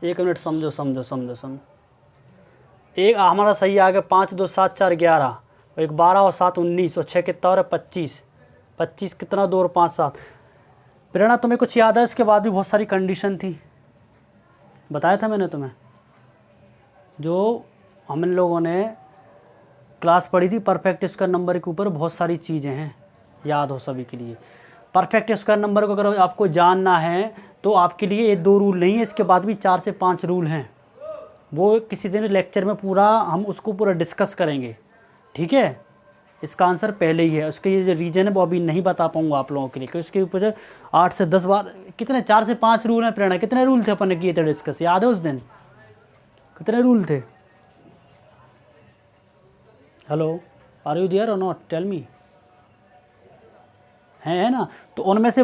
1 मिनट, समझो समझो समझो समझो। एक हमारा सही आ गया। 5, 2, 7, 4, 11 और 1, 12 और 7, 19 और 6 कितना हो रहा है? 25। 25 कितना? 2 और 5, 7। प्रेरणा तुम्हें कुछ याद है? इसके बाद भी बहुत सारी कंडीशन थी, बताया था मैंने तुम्हें। जो हम इन लोगों ने क्लास पढ़ी थी परफेक्ट स्क्वायर नंबर के ऊपर, बहुत सारी चीज़ें हैं, याद हो सभी के लिए। परफेक्ट स्क्वायर नंबर को अगर आपको जानना है तो आपके लिए ये 2 रूल नहीं है, इसके बाद भी 4 से 5 रूल हैं। वो किसी दिन लेक्चर में पूरा हम उसको पूरा डिस्कस करेंगे, ठीक है? इसका आंसर पहले ही है। उसके ये जो रीजन है वो अभी नहीं बता पाऊंगा आप लोगों के लिए, क्योंकि उसके ऊपर 8 से 10 बार कितने 4 से 5 रूल हैं। प्रेरणा कितने रूल थे अपन ने किए थे डिस्कस? याद है उस दिन कितने रूल थे? हेलो, आर यू देयर और नॉट? Tell me. है ना? तो उनमें से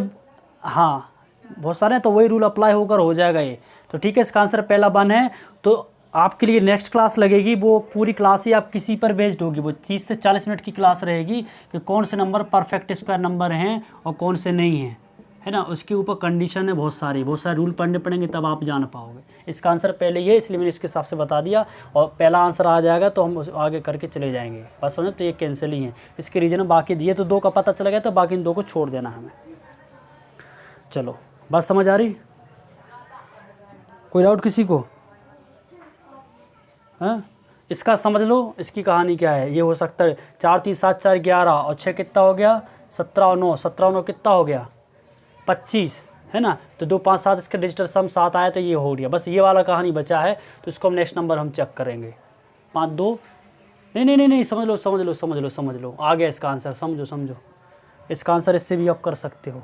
हाँ बहुत सारे हैं, तो वही रूल अप्लाई होकर हो जाएगा ये। तो ठीक है, इसका आंसर पहला 1 है। तो आपके लिए नेक्स्ट क्लास लगेगी, वो पूरी क्लास ही आप किसी पर बेस्ड होगी। वो 30 से 40 मिनट की क्लास रहेगी कि कौन से नंबर परफेक्ट स्क्वायर नंबर हैं और कौन से नहीं हैं, है ना? उसके ऊपर कंडीशन है बहुत सारे रूल पढ़ने पड़ेंगे, तब आप जान पाओगे। इसका आंसर पहले ये, इसलिए मैंने इसके हिसाब से बता दिया। और पहला आंसर आ जाएगा तो हम आगे करके चले जाएंगे। बस समझो, तो ये कैंसिल ही है। इसके रीजन बाकी दिए तो 2 का पता चला गया, तो बाकी इन 2 को छोड़ देना हमें। चलो, बात समझ आ रही? कोई डाउट किसी को? हाँ, इसका समझ लो, इसकी कहानी क्या है। ये हो सकता है 4, 3, 7, 4, 11 और 6 कितना हो गया? 17 और 9, 17 और 9 कितना हो गया? 25, है ना? तो 2, 5, 7 इसका डिजिटल सम 7 आया, तो ये हो गया। बस ये वाला कहानी बचा है, तो इसको हम नेक्स्ट नंबर हम चेक करेंगे। 5, 2 नहीं नहीं नहीं नहीं, समझ लो समझ लो समझ लो समझ लो, आ गया इसका आंसर। समझो समझो, इसका आंसर इससे भी आप कर सकते हो।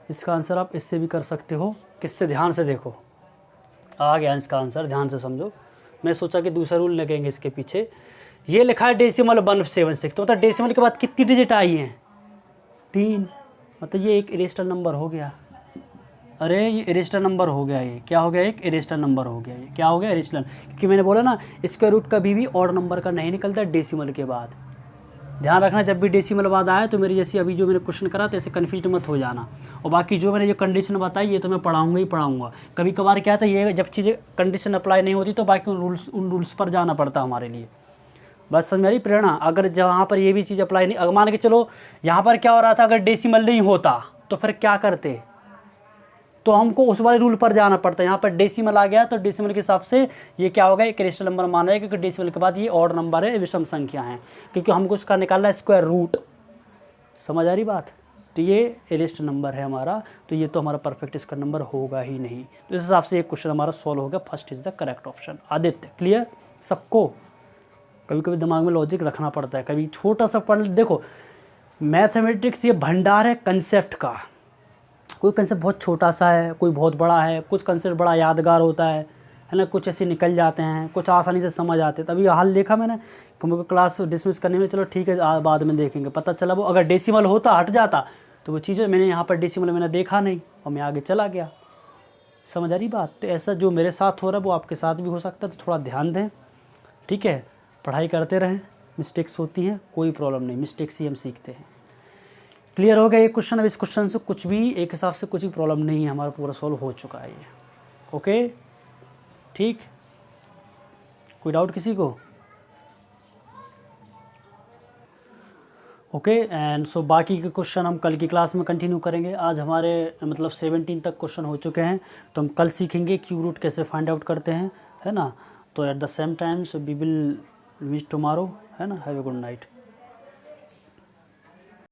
इसका आंसर आप इससे भी कर सकते हो। किससे? ध्यान से देखो, आ गया इसका आंसर, ध्यान से समझो। मैं सोचा कि दूसरा रूल लगेंगे इसके पीछे। ये लिखा है डेसिमल 176, तो मतलब डेसिमल के बाद कितनी डिजिट आई हैं? 3। मतलब ये एक इरेस्टर नंबर हो गया। अरे ये इरेस्टर नंबर हो गया। ये क्या हो गया? एक इरेस्टर नंबर हो गया। ये क्या हो गया? इरेस्टर। क्योंकि मैंने बोला ना, स्क्वायर रूट कभी भी ऑड नंबर का नहीं निकलता डेसिमल के बाद। ध्यान रखना, जब भी डेसिमल बाद आया तो मेरी जैसी अभी जो मैंने क्वेश्चन करा तो ऐसे कन्फ्यूज मत हो जाना। और बाकी जो मैंने जो कंडीशन बताई ये तो मैं पढ़ाऊंगा ही पढ़ाऊंगा। कभी कभार क्या था, ये जब चीज़ें कंडीशन अप्लाई नहीं होती तो बाकी उन रूल्स पर जाना पड़ता हमारे लिए। बस समझ मेरी प्रेरणा। अगर जहाँ पर ये भी चीज़ अप्लाई नहीं, अगर मान के चलो यहाँ पर क्या हो रहा था, अगर डेसिमल नहीं होता तो फिर क्या करते? तो हमको उस वाले रूल पर जाना पड़ता है। यहाँ पर डेसिमल आ गया तो डेसिमल के हिसाब से ये क्या होगा? एक रेशनल नंबर माना है, क्योंकि डेसिमल के बाद ये ऑड नंबर है, विषम संख्या है, क्योंकि हमको उसका निकालना है स्क्वायर रूट। समझ आ रही बात? तो ये रेशनल नंबर है हमारा, तो ये तो हमारा परफेक्ट स्क्वायर नंबर होगा ही नहीं। तो इस हिसाब से ये क्वेश्चन हमारा सॉल्व हो गया। First is the correct option. Aditya, clear सबको? कभी कभी दिमाग में लॉजिक रखना पड़ता है, कभी छोटा सा पढ़। देखो, मैथमेटिक्स ये भंडार है कंसेप्ट का। कोई कंसेप्ट बहुत छोटा सा है, कोई बहुत बड़ा है, कुछ कंसेप्ट बड़ा यादगार होता है ना? कुछ ऐसे निकल जाते हैं, कुछ आसानी से समझ आते हैं। तभी हाल देखा मैंने कि मुझे क्लास डिसमिस करने में, चलो ठीक है बाद में देखेंगे। पता चला वो अगर डेसिमल होता, हट जाता, तो वो चीज़ें मैंने यहाँ पर डेसिमल मैंने देखा नहीं और मैं आगे चला गया। समझ आ रही बात? तो ऐसा जो मेरे साथ हो रहा है वो आपके साथ भी हो सकता है, तो थोड़ा ध्यान दें, ठीक है? पढ़ाई करते रहें, मिस्टेक्स होती हैं, कोई प्रॉब्लम नहीं, मिस्टेक्स ही हम सीखते हैं। क्लियर हो गया ये क्वेश्चन? अब इस क्वेश्चन से कुछ भी एक हिसाब से कुछ भी प्रॉब्लम नहीं है, हमारा पूरा सॉल्व हो चुका है ये। ओके, ठीक? कोई डाउट किसी को? ओके एंड सो बाकी के क्वेश्चन हम कल की क्लास में कंटिन्यू करेंगे। आज हमारे मतलब 17 तक क्वेश्चन हो चुके हैं, तो हम कल सीखेंगे क्यूब रूट कैसे फाइंड आउट करते हैं, है ना। तो at the same time so we will meet tomorrow, है ना। Have a good night.